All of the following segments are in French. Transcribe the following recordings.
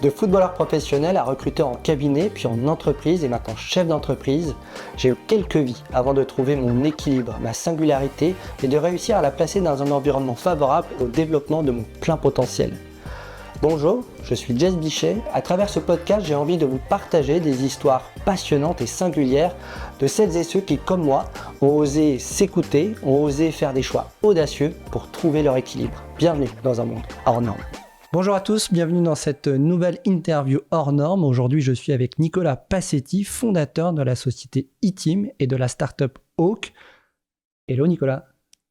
De footballeur professionnel à recruteur en cabinet, puis en entreprise et maintenant chef d'entreprise, j'ai eu quelques vies avant de trouver mon équilibre, ma singularité et de réussir à la placer dans un environnement favorable au développement de mon plein potentiel. Bonjour, je suis Jess Bichet. À travers ce podcast, j'ai envie de vous partager des histoires passionnantes et singulières de celles et ceux qui, comme moi, ont osé s'écouter, ont osé faire des choix audacieux pour trouver leur équilibre. Bienvenue dans un monde hors norme. Bonjour à tous, bienvenue dans cette nouvelle interview hors norme. Aujourd'hui, je suis avec Nicolas Passetti, fondateur de la société E-Team et de la startup Hawk. Hello Nicolas.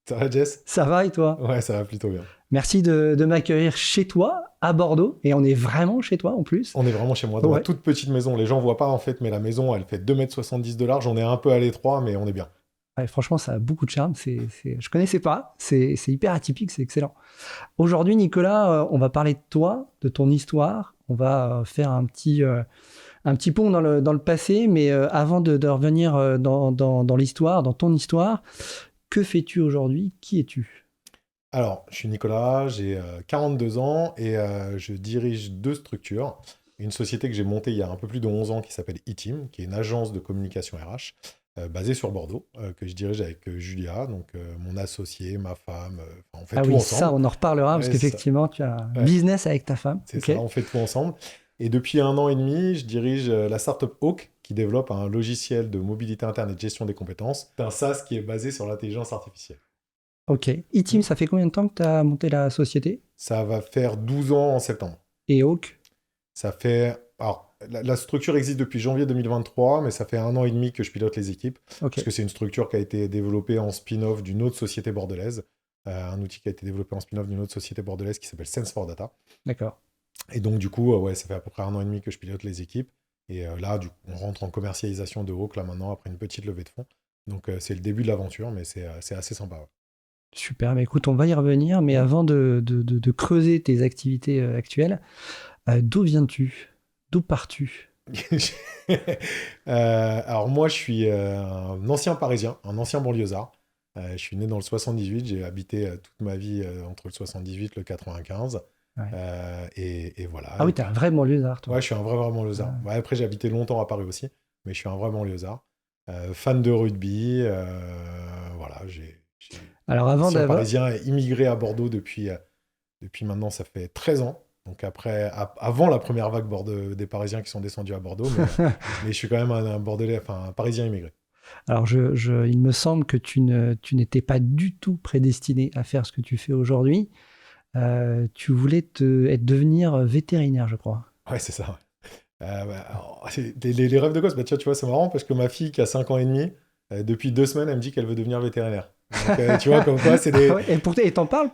Ça va Jess? Ça va et toi? Ouais, ça va plutôt bien. Merci de m'accueillir chez toi, à Bordeaux. Et on est vraiment chez toi en plus. On est vraiment chez moi, dans la toute petite maison. Les gens voient pas en fait, mais la maison, elle fait 2,70 m de large. On est un peu à l'étroit, mais on est bien. Ouais, franchement, ça a beaucoup de charme. Je connaissais pas. C'est hyper atypique, c'est excellent. Aujourd'hui, Nicolas, on va parler de toi, de ton histoire. On va faire un petit pont dans le passé. Mais avant de revenir dans l'histoire, dans ton histoire, que fais-tu aujourd'hui? Qui es-tu? Alors, je suis Nicolas, j'ai 42 ans et je dirige deux structures. Une société que j'ai montée il y a un peu plus de 11 ans qui s'appelle E-Team, qui est une agence de communication RH basée sur Bordeaux, que je dirige avec Julia, donc mon associé, ma femme. On fait tout ensemble. Ça, on en reparlera parce qu'effectivement, tu as un business avec ta femme. C'est ça, on fait tout ensemble. Et depuis 1 an et demi, je dirige la startup Hawk, qui développe un logiciel de mobilité interne et de gestion des compétences. C'est un SaaS qui est basé sur l'intelligence artificielle. Ok. E-Team, ça fait combien de temps que tu as monté la société? Ça va faire 12 ans en septembre. Et Hawk? Ça fait... Alors, la structure existe depuis janvier 2023, mais ça fait 1 an et demi que je pilote les équipes. Okay. Parce que c'est une structure qui a été développée en spin-off d'une autre société bordelaise. Un outil qui a été développé en spin-off d'une autre société bordelaise qui s'appelle Sense4Data. D'accord. Et donc, du coup, ça fait à peu près 1 an et demi que je pilote les équipes. Et là, on rentre en commercialisation de Hawk, là, maintenant, après une petite levée de fonds. Donc, c'est le début de l'aventure, mais c'est assez sympa. Ouais. Super, mais écoute, on va y revenir, mais avant de creuser tes activités actuelles, d'où viens-tu? D'où pars-tu? Alors moi, je suis un ancien Parisien, un ancien banlieusard. Je suis né dans le 78, j'ai habité toute ma vie entre le 78 et le 95. Ouais. Et voilà. Ah oui, t'es un vrai banlieusard, toi. Ouais, je suis un vrai banlieusard. Ouais. Ouais, après, j'ai habité longtemps à Paris aussi, mais je suis un vrai banlieusard. Fan de rugby, voilà, Alors avant d'avoir... parisien immigré à Bordeaux depuis maintenant, ça fait 13 ans. Donc avant la première vague des Parisiens qui sont descendus à Bordeaux, mais je suis quand même un Bordelais, enfin un Parisien immigré. Alors il me semble que tu n'étais pas du tout prédestiné à faire ce que tu fais aujourd'hui. Tu voulais devenir vétérinaire, je crois. Ouais, c'est ça. Les rêves de gosse, tu vois, c'est marrant parce que ma fille qui a 5 ans et demi, depuis 2 semaines, elle me dit qu'elle veut devenir vétérinaire. Donc, tu vois, comme quoi, c'est des... Et t'en parles?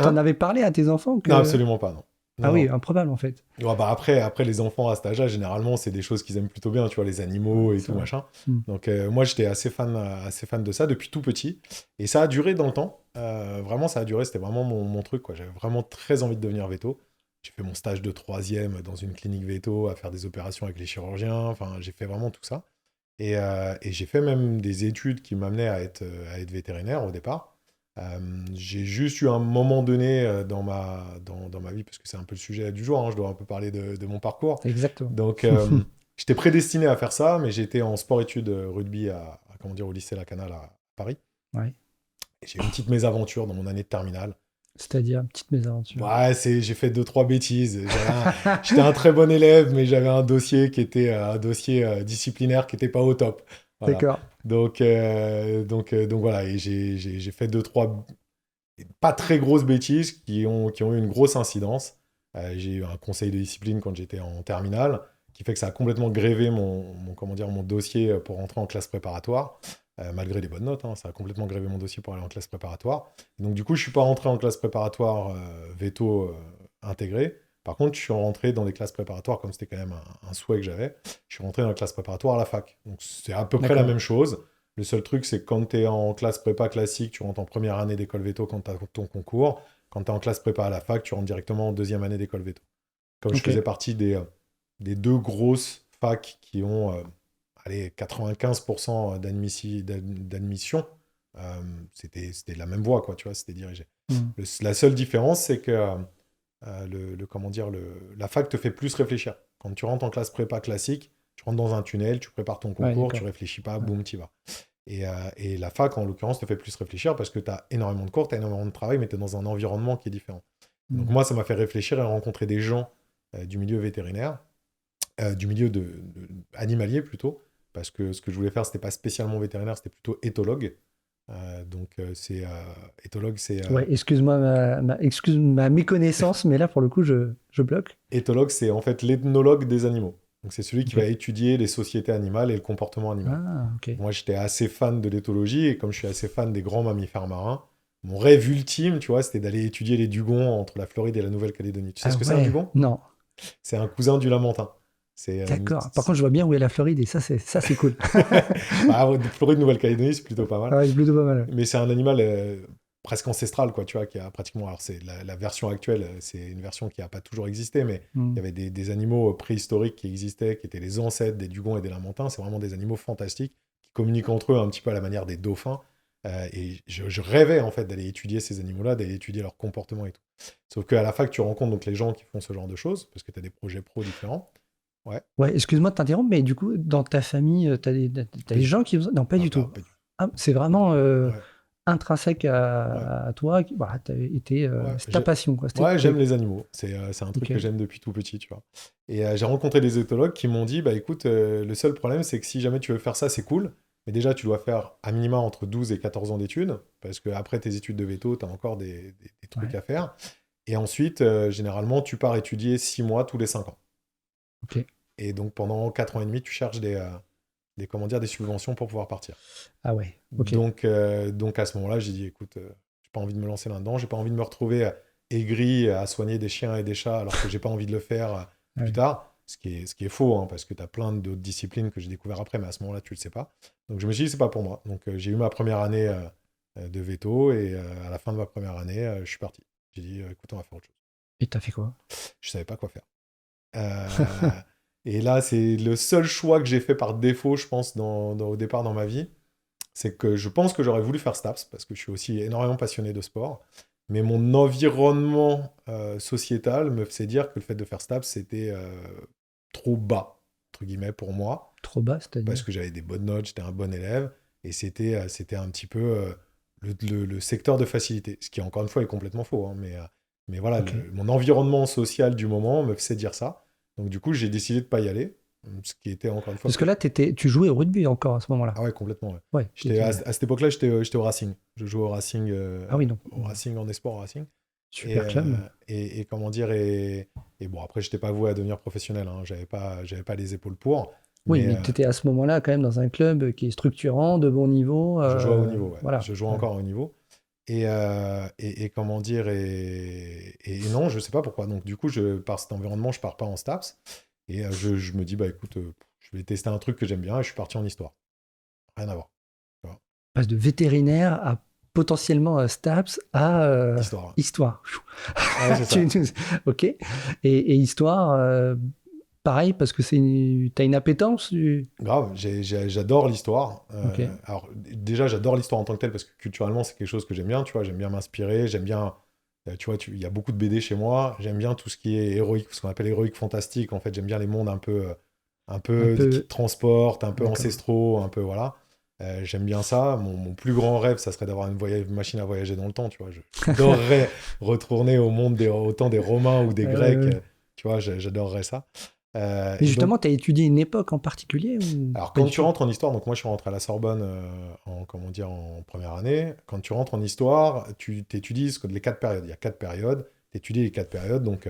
T'en avais parlé à tes enfants que... Non, absolument pas, non. Ah oui, improbable en fait. Ouais, après, les enfants à cet âge-là, généralement, c'est des choses qu'ils aiment plutôt bien, tu vois, les animaux et tout, machin. Donc, moi, j'étais assez fan de ça depuis tout petit. Et ça a duré dans le temps. Vraiment, ça a duré, c'était vraiment mon truc, quoi. J'avais vraiment très envie de devenir véto. J'ai fait mon stage de 3e dans une clinique véto, à faire des opérations avec les chirurgiens. Enfin, j'ai fait vraiment tout ça. Et j'ai fait même des études qui m'amenaient à être vétérinaire au départ. J'ai juste eu un moment donné dans ma vie, parce que c'est un peu le sujet du jour, hein, je dois un peu parler de mon parcours. Exactement. Donc, j'étais prédestiné à faire ça, mais j'étais en sport-études rugby au lycée Lacanal à Paris. Ouais. Et j'ai eu une petite mésaventure dans mon année de terminale. C'est-à-dire, petite mésaventure. Ouais, j'ai fait 2-3 bêtises. J'étais un très bon élève, mais j'avais un dossier qui était un dossier disciplinaire qui n'était pas au top. Voilà. D'accord. Donc voilà, et j'ai fait 2-3 pas très grosses bêtises qui ont eu une grosse incidence. J'ai eu un conseil de discipline quand j'étais en terminale, qui fait que ça a complètement grévé mon dossier pour rentrer en classe préparatoire. Malgré les bonnes notes, hein, ça a complètement grévé mon dossier pour aller en classe préparatoire. Et donc du coup, je ne suis pas rentré en classe préparatoire véto intégré. Par contre, je suis rentré dans des classes préparatoires, comme c'était quand même un souhait que j'avais. Je suis rentré dans la classe préparatoire à la fac. Donc c'est à peu près la même chose. Le seul truc, c'est que quand tu es en classe prépa classique, tu rentres en première année d'école véto quand tu as ton concours. Quand tu es en classe prépa à la fac, tu rentres directement en 2e année d'école véto. Comme je faisais partie des 2 grosses facs qui ont 95% d'admission, c'était la même voie, quoi, tu vois, c'était dirigé. La seule différence, c'est que comment dire, la fac te fait plus réfléchir. Quand tu rentres en classe prépa classique, tu rentres dans un tunnel, tu prépares ton Ouais, concours, tu d'accord. réfléchis pas, Ouais. boum, tu y vas. Et la fac, en l'occurrence, te fait plus réfléchir parce que tu as énormément de cours, tu as énormément de travail, mais tu es dans un environnement qui est différent. Donc Mm. moi, ça m'a fait réfléchir et rencontrer des gens du milieu vétérinaire, du milieu animalier plutôt, parce que ce que je voulais faire, c'était pas spécialement vétérinaire, c'était plutôt éthologue. Éthologue, Ouais, excuse-moi excuse ma méconnaissance, mais là, pour le coup, je bloque. éthologue, c'est en fait l'ethnologue des animaux. Donc c'est celui qui Ok. va étudier les sociétés animales et le comportement animal. Ah, ok. Moi, j'étais assez fan de l'éthologie et comme je suis assez fan des grands mammifères marins, mon rêve ultime, tu vois, c'était d'aller étudier les dugons entre la Floride et la Nouvelle-Calédonie. Tu sais Ah ce que c'est un ouais, dugon? non, C'est un cousin du lamantin. C'est d'accord. Par contre, je vois bien où est la Floride et ça, c'est cool. bah, ouais, Floride, Nouvelle-Calédonie, c'est plutôt pas mal. Ouais, c'est plutôt pas mal. Mais c'est un animal presque ancestral, quoi, tu vois, qui a pratiquement. Alors, c'est la version actuelle, c'est une version qui n'a pas toujours existé, mais il Mm. y avait des animaux préhistoriques qui existaient, qui étaient les ancêtres des dugons et des lamantins. C'est vraiment des animaux fantastiques qui communiquent entre eux un petit peu à la manière des dauphins. Et je rêvais, en fait, d'aller étudier ces animaux-là, d'aller étudier leur comportement et tout. Sauf qu'à la fac, tu rencontres donc les gens qui font ce genre de choses, parce que tu as des projets pro différents. Ouais, Ouais, excuse-moi de t'interrompre, mais du coup, dans ta famille, t'as pas des du tout. gens qui font ça? Non, pas Ah, du tout. pas du tout. Ah, c'est vraiment Ouais, intrinsèque ouais, à toi. Voilà, ouais. c'est ta passion, quoi. Ouais, j'aime les animaux. C'est un truc Ok. que j'aime depuis tout petit, tu vois. Et j'ai rencontré des éthologues qui m'ont dit, bah écoute, le seul problème, c'est que si jamais tu veux faire ça, c'est cool. Mais déjà, tu dois faire à minima entre 12 et 14 ans d'études, parce que après tes études de veto, tu as encore des trucs Ouais, à faire. Et ensuite, généralement, tu pars étudier 6 mois tous les 5 ans. ok. Et donc, pendant 4 ans et demi, tu cherches comment dire, des subventions pour pouvoir partir. Ah ouais, ok. Donc à ce moment-là, j'ai dit, écoute, j'ai pas envie de me lancer là-dedans, j'ai pas envie de me retrouver aigri à soigner des chiens et des chats alors que j'ai pas envie de le faire Ah plus ouais. tard, ce qui est faux, hein, parce que tu as plein d'autres disciplines que j'ai découvert après, mais à ce moment-là, tu le sais pas. Donc je me suis dit, c'est pas pour moi. Donc j'ai eu ma première année de veto et à la fin de ma première année, je suis parti. J'ai dit, écoute, on va faire autre chose. Et t'as fait quoi? Je savais pas quoi faire. Euh, et là, c'est le seul choix que j'ai fait par défaut, je pense, au départ dans ma vie. C'est que je pense que j'aurais voulu faire STAPS parce que je suis aussi énormément passionné de sport. Mais mon environnement sociétal me faisait dire que le fait de faire STAPS, c'était trop bas, entre guillemets, pour moi. Trop bas, Parce c'est-à-dire? que j'avais des bonnes notes, j'étais un bon élève. Et c'était un petit peu le secteur de facilité. Ce qui, encore une fois, est complètement faux, hein, mais voilà, Ok. mon environnement social du moment me faisait dire ça. Donc du coup, j'ai décidé de pas y aller. Ce qui était, encore une fois, Parce que là, tu jouais au rugby encore à ce moment-là. ah ouais, complètement. Ouais. Ouais, À cette époque-là, j'étais au Racing. Je jouais Ah oui, donc, au Racing en espoir au Racing. Et, super club. et comment dire, et bon, après, j'étais pas voué à devenir professionnel. Hein. J'avais pas les épaules pour. Oui, Mais mais tu étais à ce moment-là quand même dans un club qui est structurant, de bon niveau. je jouais à haut niveau. Ouais. Voilà. Je jouais Ouais. encore à haut niveau. Et comment dire, et non, je sais pas pourquoi. Donc, du coup, par cet environnement, je pars pas en STAPS. Et je me dis, bah écoute, je vais tester un truc que j'aime bien et je suis parti en histoire. Rien à voir. Tu vois. Passe de vétérinaire à potentiellement STAPS à Histoire. histoire. Ouais, c'est ça. Ok. Et histoire, pareil, parce que t'as une appétence. Grave, j'adore l'histoire. Ok. Alors, déjà, j'adore l'histoire en tant que telle parce que culturellement, c'est quelque chose que j'aime bien. Tu vois, j'aime bien m'inspirer. J'aime bien. Tu vois, il y a beaucoup de BD chez moi. J'aime bien tout ce qui est héroïque, ce qu'on appelle héroïque fantastique. En fait, j'aime bien les mondes un Un peu qui peu. te transportent, un peu D'accord. ancestraux, un peu voilà. J'aime bien ça. Mon plus grand rêve, ça serait d'avoir une machine à voyager dans le temps. Tu vois, j'adorerais retourner au monde autant des Romains ou des Grecs. Euh, Tu vois, j'adorerais ça. mais Et donc, justement, tu as étudié une époque en particulier ou alors, pas quand du tu tout? rentres en histoire, donc moi je suis rentré à la Sorbonne comment dire, en première année. Quand tu rentres en histoire, tu étudies les 4 périodes. Il y a 4 périodes. Tu étudies les 4 périodes, donc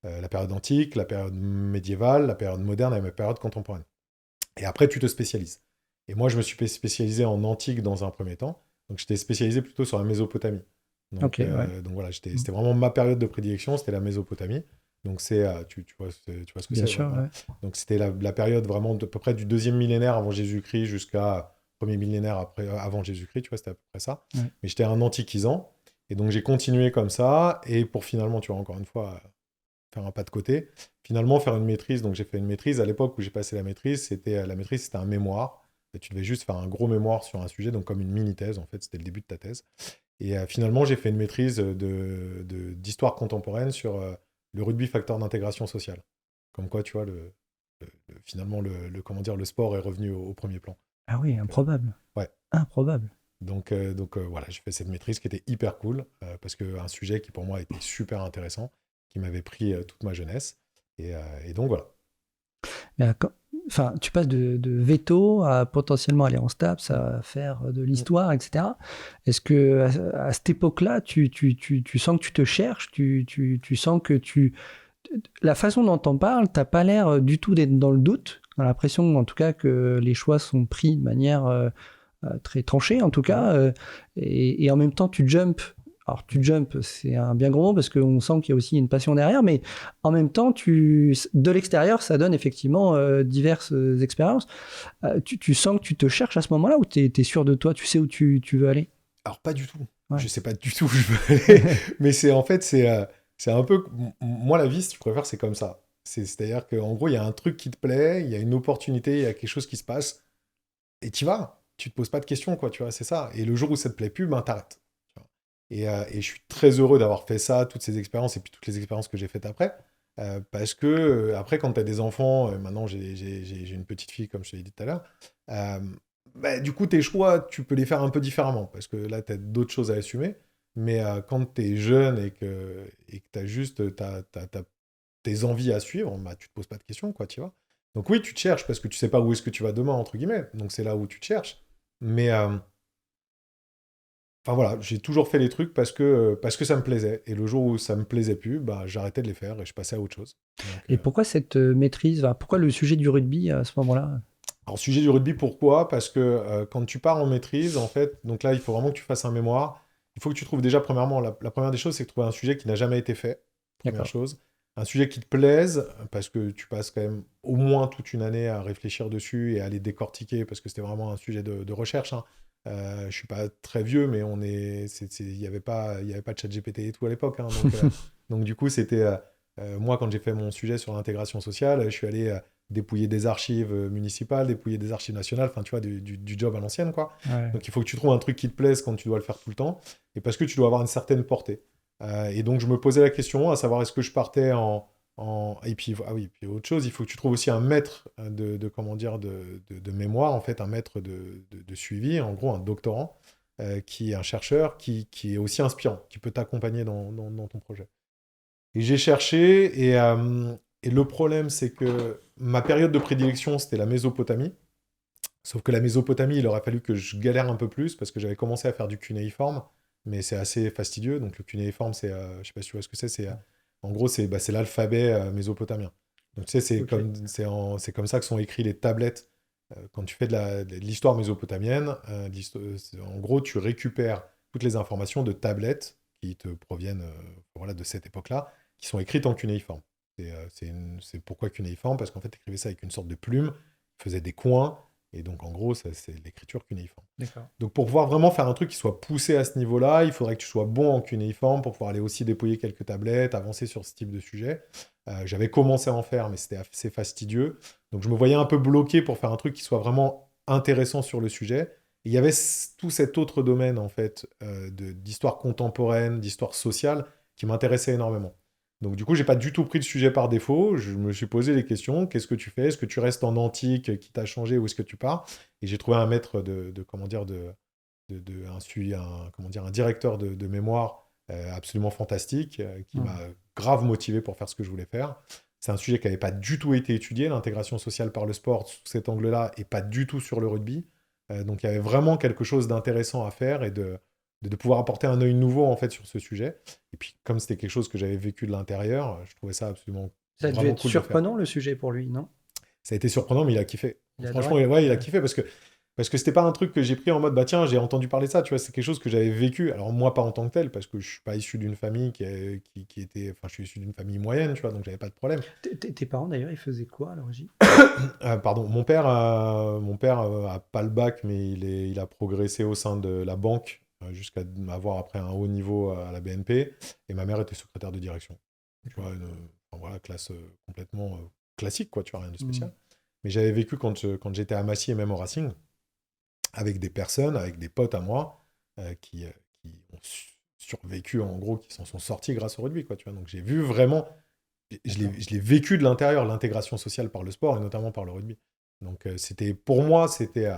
la période antique, la période médiévale, la période moderne et la période contemporaine. Et après, tu te spécialises. Et moi, je me suis spécialisé en antique dans un premier temps. Donc, j'étais spécialisé plutôt sur la Mésopotamie. Ok, ouais. Donc voilà, c'était vraiment ma période de prédilection, c'était la Mésopotamie. Donc tu vois ce que Bien c'est, ouais, sûr, voilà. ouais. Donc c'était la période vraiment à peu près du deuxième millénaire avant Jésus-Christ jusqu'à premier millénaire avant Jésus-Christ, tu vois, c'était à peu près ça. Ouais. Mais j'étais un antiquisant. Et donc j'ai continué comme ça. Et pour finalement, tu vois, encore une fois, faire un pas de côté, finalement faire une maîtrise. Donc j'ai fait une maîtrise. À l'époque où j'ai passé la maîtrise, c'était un mémoire. Et tu devais juste faire un gros mémoire sur un sujet, donc comme une mini-thèse, en fait, c'était le début de ta thèse. Et finalement, j'ai fait une maîtrise d'histoire contemporaine sur le rugby facteur d'intégration sociale. Comme quoi, tu vois, finalement, comment dire, le sport est revenu au premier plan. Ah oui, improbable. Ouais. Improbable. Donc voilà, j'ai fait cette maîtrise qui était hyper cool, parce qu'un sujet qui pour moi était super intéressant, qui m'avait pris toute ma jeunesse. Et donc voilà. Mais enfin, tu passes de veto à potentiellement aller en STAPS, à faire de l'histoire, etc. Est-ce que à cette époque-là, tu sens que tu te cherches, tu sens que la façon dont on parle, t'as pas l'air du tout d'être dans le doute. On a l'impression, en tout cas, que les choix sont pris de manière très tranchée, en tout cas. Et en même temps, tu jumps. Alors, tu jump, c'est un bien gros mot parce qu'on sent qu'il y a aussi une passion derrière, mais en même temps, de l'extérieur, ça donne effectivement diverses expériences. Tu sens que tu te cherches à ce moment-là ou tu es sûr de toi, tu sais où tu veux aller? Alors pas du tout. Ouais. Je sais pas du tout où je veux aller, mais c'est en fait c'est un peu moi la vie, si tu préfères, c'est comme ça. C'est-à-dire qu'en gros, il y a un truc qui te plaît, il y a une opportunité, il y a quelque chose qui se passe, et tu vas. Tu te poses pas de questions, quoi, tu vois, c'est ça. Et le jour où ça te plaît plus, ben t'arrêtes. Tu vois. Et je suis très heureux d'avoir fait ça, toutes ces expériences, et puis toutes les expériences que j'ai faites après. Parce que, après, quand tu as des enfants, maintenant j'ai une petite fille, comme je te l'ai dit tout à l'heure, euh, bah, du coup, tes choix, tu peux les faire un peu différemment, parce que là, tu as d'autres choses à assumer. Mais quand tu es jeune et que tu as juste tes envies à suivre, bah, tu te poses pas de questions, quoi, tu vois. Donc oui, tu te cherches, parce que tu sais pas où est-ce que tu vas demain, entre guillemets. Donc c'est là où tu te cherches. Mais enfin voilà, j'ai toujours fait les trucs parce que ça me plaisait. Et le jour où ça me plaisait plus, bah, j'arrêtais de les faire et je passais à autre chose. Donc, Et pourquoi cette maîtrise, pourquoi le sujet du rugby à ce moment-là? alors, sujet du rugby, pourquoi? Parce que quand tu pars en maîtrise, en fait, donc là, il faut vraiment que tu fasses un mémoire. Il faut que tu trouves déjà, premièrement, la première des choses, c'est de trouver un sujet qui n'a jamais été fait. Première D'accord. chose. Un sujet qui te plaise, parce que tu passes quand même au moins toute une année à réfléchir dessus et à les décortiquer, parce que c'était vraiment un sujet de recherche, hein. Je suis pas très vieux, mais il n'y avait pas de ChatGPT et tout à l'époque, hein. Donc du coup, c'était moi quand j'ai fait mon sujet sur l'intégration sociale, je suis allé dépouiller des archives municipales, dépouiller des archives nationales, enfin tu vois, du job à l'ancienne, quoi. Ouais. Donc il faut que tu trouves un truc qui te plaise quand tu dois le faire tout le temps, et parce que tu dois avoir une certaine portée. Et donc je me posais la question, à savoir est-ce que je partais Et puis, ah oui, puis autre chose, il faut que tu trouves aussi un maître comment dire, de mémoire, en fait, un maître de suivi, en gros un doctorant, qui est un chercheur, qui est aussi inspirant, qui peut t'accompagner dans ton projet. Et j'ai cherché, et le problème, c'est que ma période de prédilection, c'était la Mésopotamie. Sauf que la Mésopotamie, il aurait fallu que je galère un peu plus, parce que j'avais commencé à faire du cunéiforme, mais c'est assez fastidieux. Donc le cunéiforme, je sais pas si tu vois ce que c'est, en gros, c'est l'alphabet mésopotamien. Donc tu sais, Ok. c'est comme ça que sont écrits les tablettes. Quand tu fais de l'histoire mésopotamienne, en gros, tu récupères toutes les informations de tablettes qui te proviennent voilà, de cette époque-là, qui sont écrites en cunéiforme. C'est pourquoi cunéiforme? Parce qu'en fait, tu écrivais ça avec une sorte de plume, tu faisais des coins, et donc en gros, c'est l'écriture cunéiforme. D'accord. Donc pour pouvoir vraiment faire un truc qui soit poussé à ce niveau-là, il faudrait que tu sois bon en cunéiforme pour pouvoir aller aussi dépouiller quelques tablettes, avancer sur ce type de sujet. J'avais commencé à en faire, mais c'était assez fastidieux. Donc je me voyais un peu bloqué pour faire un truc qui soit vraiment intéressant sur le sujet. Et il y avait tout cet autre domaine, en fait, d'histoire contemporaine, d'histoire sociale, qui m'intéressait énormément. Donc du coup, j'ai pas du tout pris le sujet par défaut. Je me suis posé les questions. Qu'est-ce que tu fais? Est-ce que tu restes en antique qui t'a changé ou est-ce que tu pars? Et j'ai trouvé un maître comment dire, comment dire, un directeur de mémoire absolument fantastique, qui m'a grave motivé pour faire ce que je voulais faire. C'est un sujet qui n'avait pas du tout été étudié, l'intégration sociale par le sport sous cet angle-là, et pas du tout sur le rugby. Donc il y avait vraiment quelque chose d'intéressant à faire et de pouvoir apporter un œil nouveau en fait sur ce sujet. Et puis comme c'était quelque chose que j'avais vécu de l'intérieur, je trouvais ça absolument Ça a dû vraiment être cool de faire. surprenant le sujet pour lui, non? Ça a été surprenant, mais il a kiffé. Il Franchement, adorait. ouais, il a Ouais. kiffé parce que c'était pas un truc que j'ai pris en mode bah tiens, j'ai entendu parler de ça, tu vois, c'est quelque chose que j'avais vécu. Alors moi pas en tant que tel parce que je suis pas issu d'une famille qui était, enfin je suis issu d'une famille moyenne, tu vois, donc j'avais pas de problème. Tes parents d'ailleurs, ils faisaient quoi à l'origine? Pardon, mon père a pas le bac, mais il a progressé au sein de la banque jusqu'à avoir après un haut niveau à la BNP, et ma mère était secrétaire de direction. Tu vois, enfin, voilà, classe complètement classique, quoi, tu vois, rien de spécial. Mais j'avais vécu quand j'étais à Massy et même au Racing, avec des personnes, avec des potes à moi, qui ont survécu, en gros, qui s'en sont sortis grâce au rugby, quoi, tu vois. Donc j'ai vu vraiment je l'ai vécu de l'intérieur, l'intégration sociale par le sport et notamment par le rugby. Donc pour moi, c'était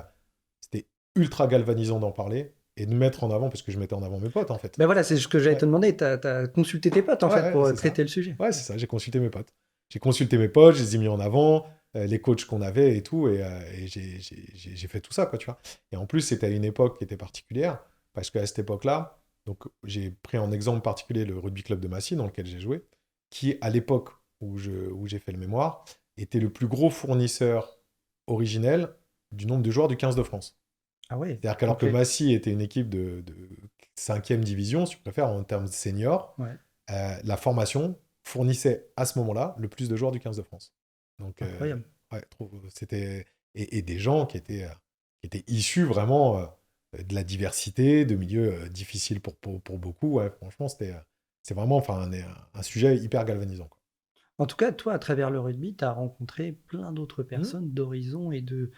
ultra galvanisant d'en parler et de mettre en avant, parce que je mettais en avant mes potes en fait. Ben voilà, c'est ce que j'allais Ouais. te demander. Tu as consulté tes potes en fait pour C'est traiter ça. le sujet. Ouais, c'est ça, j'ai consulté mes potes. J'ai consulté mes potes, je les ai mis en avant, les coachs qu'on avait et tout, et j'ai fait tout ça, quoi, tu vois. Et en plus, c'était à une époque qui était particulière, parce qu'à cette époque-là, donc j'ai pris en exemple particulier le rugby club de Massy, dans lequel j'ai joué, qui, à l'époque où j'ai fait le mémoire, était le plus gros fournisseur originel du nombre de joueurs du 15 de France. Ah ouais. C'est-à-dire qu'alors Ok. que Massy était une équipe de 5e division, si tu préfères, en termes de seniors, Ouais. la formation fournissait à ce moment-là le plus de joueurs du 15 de France. Donc, Incroyable. ouais, c'était... Et des gens qui étaient issus vraiment de la diversité, de milieux difficiles pour beaucoup. Ouais, franchement, c'est vraiment enfin, un sujet hyper galvanisant, quoi. En tout cas, toi, à travers le rugby, tu as rencontré plein d'autres Mmh. personnes d'horizons et de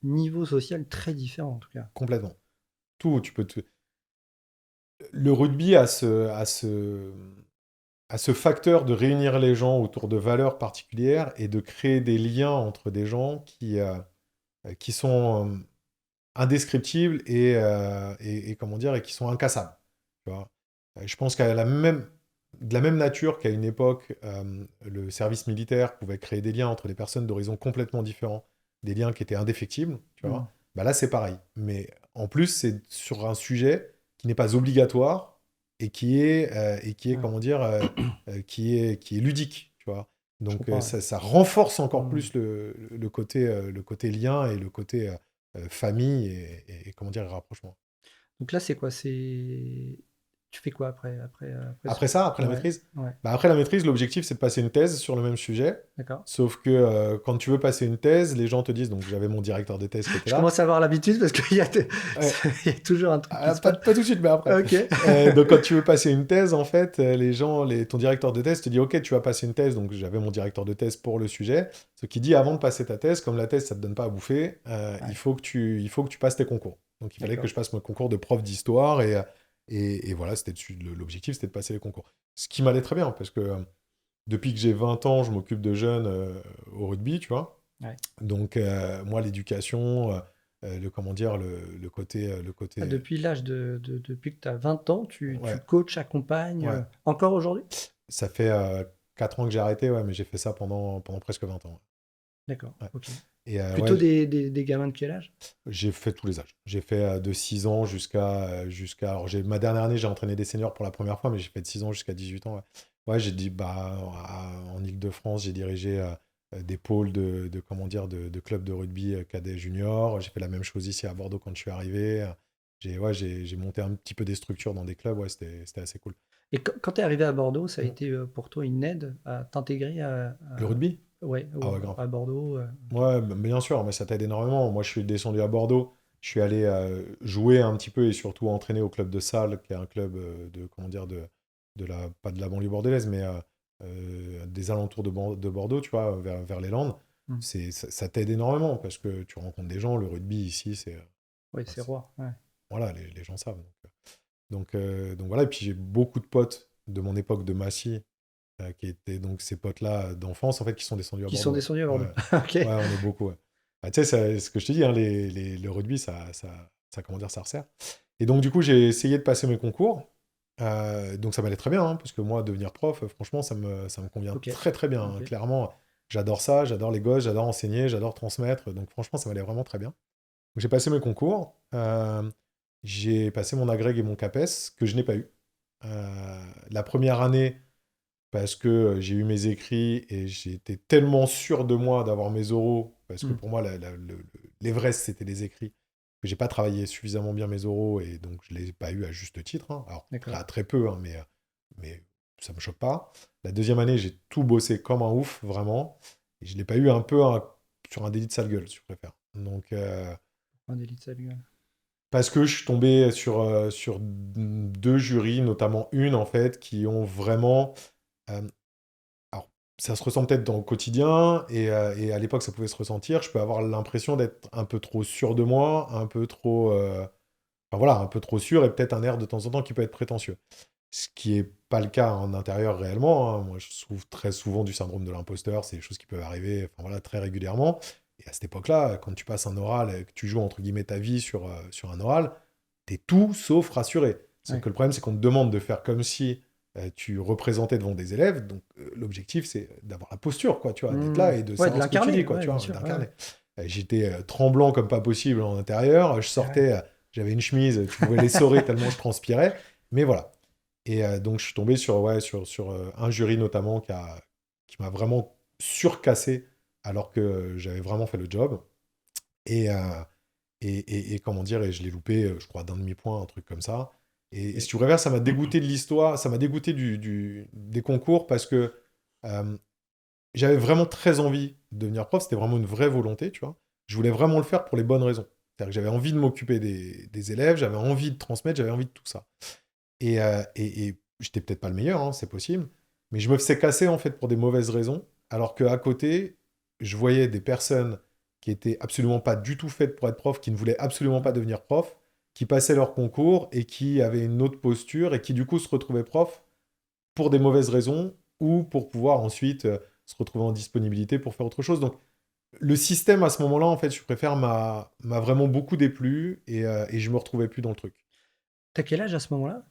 niveaux social très différents, en tout cas. Complètement. Tout, tu peux te... Le rugby a ce facteur de réunir les gens autour de valeurs particulières et de créer des liens entre des gens qui sont indescriptibles et comment dire, et qui sont incassables. Tu vois. Je pense qu'à de la même nature qu'à une époque, le service militaire pouvait créer des liens entre des personnes d'horizons complètement différents, des liens qui étaient indéfectibles, tu vois. Bah là, c'est pareil. Mais en plus, c'est sur un sujet qui n'est pas obligatoire et qui est comment dire, qui est ludique, tu vois. Donc comprends, ça renforce encore Mm. plus le côté lien et le côté famille et comment dire, rapprochement. Donc là, c'est quoi? Tu fais quoi après Après ça, après la Ouais, maîtrise, ouais, bah après la maîtrise, l'objectif c'est de passer une thèse sur le même sujet. d'accord. Sauf que quand tu veux passer une thèse, les gens te disent, donc j'avais mon directeur de thèse qui était Je là. commence à avoir l'habitude parce qu'il y a, Ouais. il y a toujours un truc qui se Pas passe. tout de suite, mais après. Ok. Donc quand tu veux passer une thèse, en fait, ton directeur de thèse te dit, ok, tu vas passer une thèse. Donc j'avais mon directeur de thèse pour le sujet. Ce qui dit, avant de passer ta thèse, comme la thèse, ça te donne pas à bouffer, il faut que tu passes tes concours. Donc il fallait que je passe mon concours de prof d'histoire et voilà, l'objectif, c'était de passer les concours. Ce qui m'allait très bien, parce que depuis que j'ai 20 ans, je m'occupe de jeunes au rugby, tu vois. Ouais. Donc moi, l'éducation, comment dire, le côté... Ah, depuis depuis que tu as 20 ans, tu Ouais. coaches, accompagnes, Ouais. encore aujourd'hui? Ça fait 4 ans que j'ai arrêté, ouais, mais j'ai fait ça pendant presque 20 ans. D'accord, Ouais. ok. Et, Plutôt ouais, des gamins de quel âge? j'ai fait tous les âges. J'ai fait de 6 ans alors, ma dernière année, j'ai entraîné des seniors pour la première fois, mais j'ai fait de 6 ans jusqu'à 18 ans. Ouais, ouais j'ai dit, en Île-de-France, j'ai dirigé des pôles comment dire, de clubs de rugby cadet junior. J'ai fait la même chose ici à Bordeaux quand je suis arrivé. J'ai monté un petit peu des structures dans des clubs. Ouais, c'était assez cool. Et quand tu es arrivé à Bordeaux, ça a été pour toi une aide à t'intégrer Le rugby? ouais, Ah ouais, grave. à Bordeaux Ouais, bien sûr, mais ça t'aide énormément. Moi, je suis descendu à Bordeaux. Je suis allé jouer un petit peu et surtout entraîner au club de Salles, qui est un club comment dire, pas de la banlieue bordelaise, mais des alentours de Bordeaux, tu vois, vers les Landes. Mm. Ça t'aide énormément parce que tu rencontres des gens. Le rugby ici, Oui, c'est roi. Ouais. voilà, les gens savent. Donc voilà, et puis j'ai beaucoup de potes de mon époque de Massy, qui étaient donc ces potes-là d'enfance, en fait, qui sont descendus à Bordeaux. Qui sont descendus à Bordeaux. Ouais. Ok. Ouais, on est beaucoup. Ouais. Bah, tu sais, ce que je te dis, hein, le rugby, comment dire, ça resserre. Et donc, du coup, j'ai essayé de passer mes concours. Donc, ça m'allait très bien, hein, parce que moi, devenir prof, franchement, ça me convient Ok. très, très bien. Hein, Ok. clairement, j'adore ça, j'adore les gosses, j'adore enseigner, j'adore transmettre. Donc, franchement, ça m'allait vraiment très bien. Donc, j'ai passé mes concours. J'ai passé mon agrég et mon CAPES, que je n'ai pas eu. La première année, parce que j'ai eu mes écrits et j'étais tellement sûr de moi d'avoir mes oraux, parce que pour moi, l'Everest, c'était les écrits, que j'ai pas travaillé suffisamment bien mes oraux et donc je les ai pas eu à juste titre. Hein. Alors, là, très peu, hein, mais ça me choque pas. La deuxième année, j'ai tout bossé comme un ouf, vraiment, et je l'ai pas eu un peu sur un délit de sale gueule, si je préfère. Donc, un délit de sale gueule. Parce que je suis tombé sur 2 jurys, notamment une, en fait, qui ont vraiment... alors, ça se ressent peut-être dans le quotidien, et à l'époque, ça pouvait se ressentir. Je peux avoir l'impression d'être un peu trop sûr de moi, un peu trop... enfin voilà, un peu trop sûr, et peut-être un air de temps en temps qui peut être prétentieux. ce qui n'est pas le cas en intérieur réellement. Hein. Moi, je souffre très souvent du syndrome de l'imposteur. C'est des choses qui peuvent arriver enfin, voilà, très régulièrement. Et à cette époque-là, quand tu passes un oral et que tu joues entre guillemets ta vie sur un oral, t'es tout sauf rassuré. Sauf Ouais. que le problème, c'est qu'on te demande de faire comme si tu représentais devant des élèves. Donc l'objectif, c'est d'avoir la posture, quoi, tu vois, d'être là et de Ouais, de savoir ce que tu l'incarner, dis, quoi, ouais, tu bien vois, sûr. d'incarner. Ouais. J'étais tremblant comme pas possible en intérieur. Je sortais, j'avais une chemise, tu pouvais l'essorer tellement je transpirais. Mais voilà. Et donc, je suis tombé sur un jury notamment qui m'a vraiment surcassé alors que j'avais vraiment fait le job. Et, et comment dire, et je l'ai loupé, je crois, d'un demi-point, un truc comme ça. Et si tu regardes, ça m'a dégoûté de l'histoire, ça m'a dégoûté des concours parce que euh, j'avais vraiment très envie de devenir prof, c'était vraiment une vraie volonté, tu vois. Je voulais vraiment le faire pour les bonnes raisons. C'est-à-dire que j'avais envie de m'occuper des élèves, j'avais envie de transmettre, j'avais envie de tout ça. Et j'étais peut-être pas le meilleur, hein, c'est possible, mais je me faisais casser en fait pour des mauvaises raisons, alors qu'à côté, je voyais des personnes qui étaient absolument pas du tout faites pour être prof, qui ne voulaient absolument pas devenir prof, qui passaient leur concours et qui avaient une autre posture et qui du coup se retrouvaient prof pour des mauvaises raisons ou pour pouvoir ensuite se retrouver en disponibilité pour faire autre chose. Donc le système à ce moment-là, en fait, je préfère, m'a vraiment beaucoup déplu et je me retrouvais plus dans le truc. T'as quel âge à ce moment-là?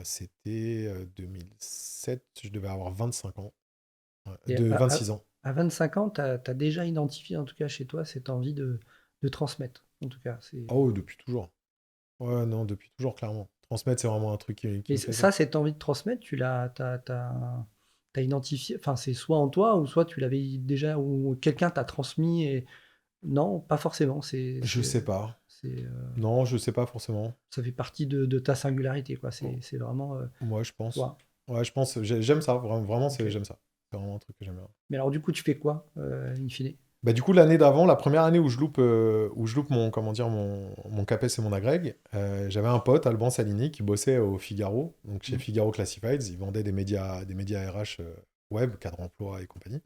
C'était 2007, je devais avoir 25 ans. Ouais, Et de 26 ans. à 25 ans, tu as déjà identifié, en tout cas chez toi, cette envie de transmettre. En tout cas, c'est... Oh, depuis toujours. Ouais, non, depuis toujours, clairement. Transmettre, c'est vraiment un truc qui Mais me plaisait. ça, cette envie de transmettre, t'as identifié, enfin, c'est soit en toi, ou soit tu l'avais déjà, ou quelqu'un t'a transmis, et non, pas forcément, Je sais pas. c'est, Non, je sais pas forcément. ça fait partie de ta singularité, quoi. Oh, C'est vraiment moi, je pense. toi. Ouais, je pense. J'aime ça. Vraiment, vraiment Ok. j'aime ça. C'est vraiment un truc que j'aime bien. Mais alors, du coup, tu fais quoi, in fine? Bah, du coup, l'année d'avant, la première année où je loupe mon, comment dire, mon CAPES et mon agrég, j'avais un pote, Alban Salini, qui bossait au Figaro, donc chez Mm. Figaro Classifieds. Il vendait des médias RH web, cadre emploi et compagnie.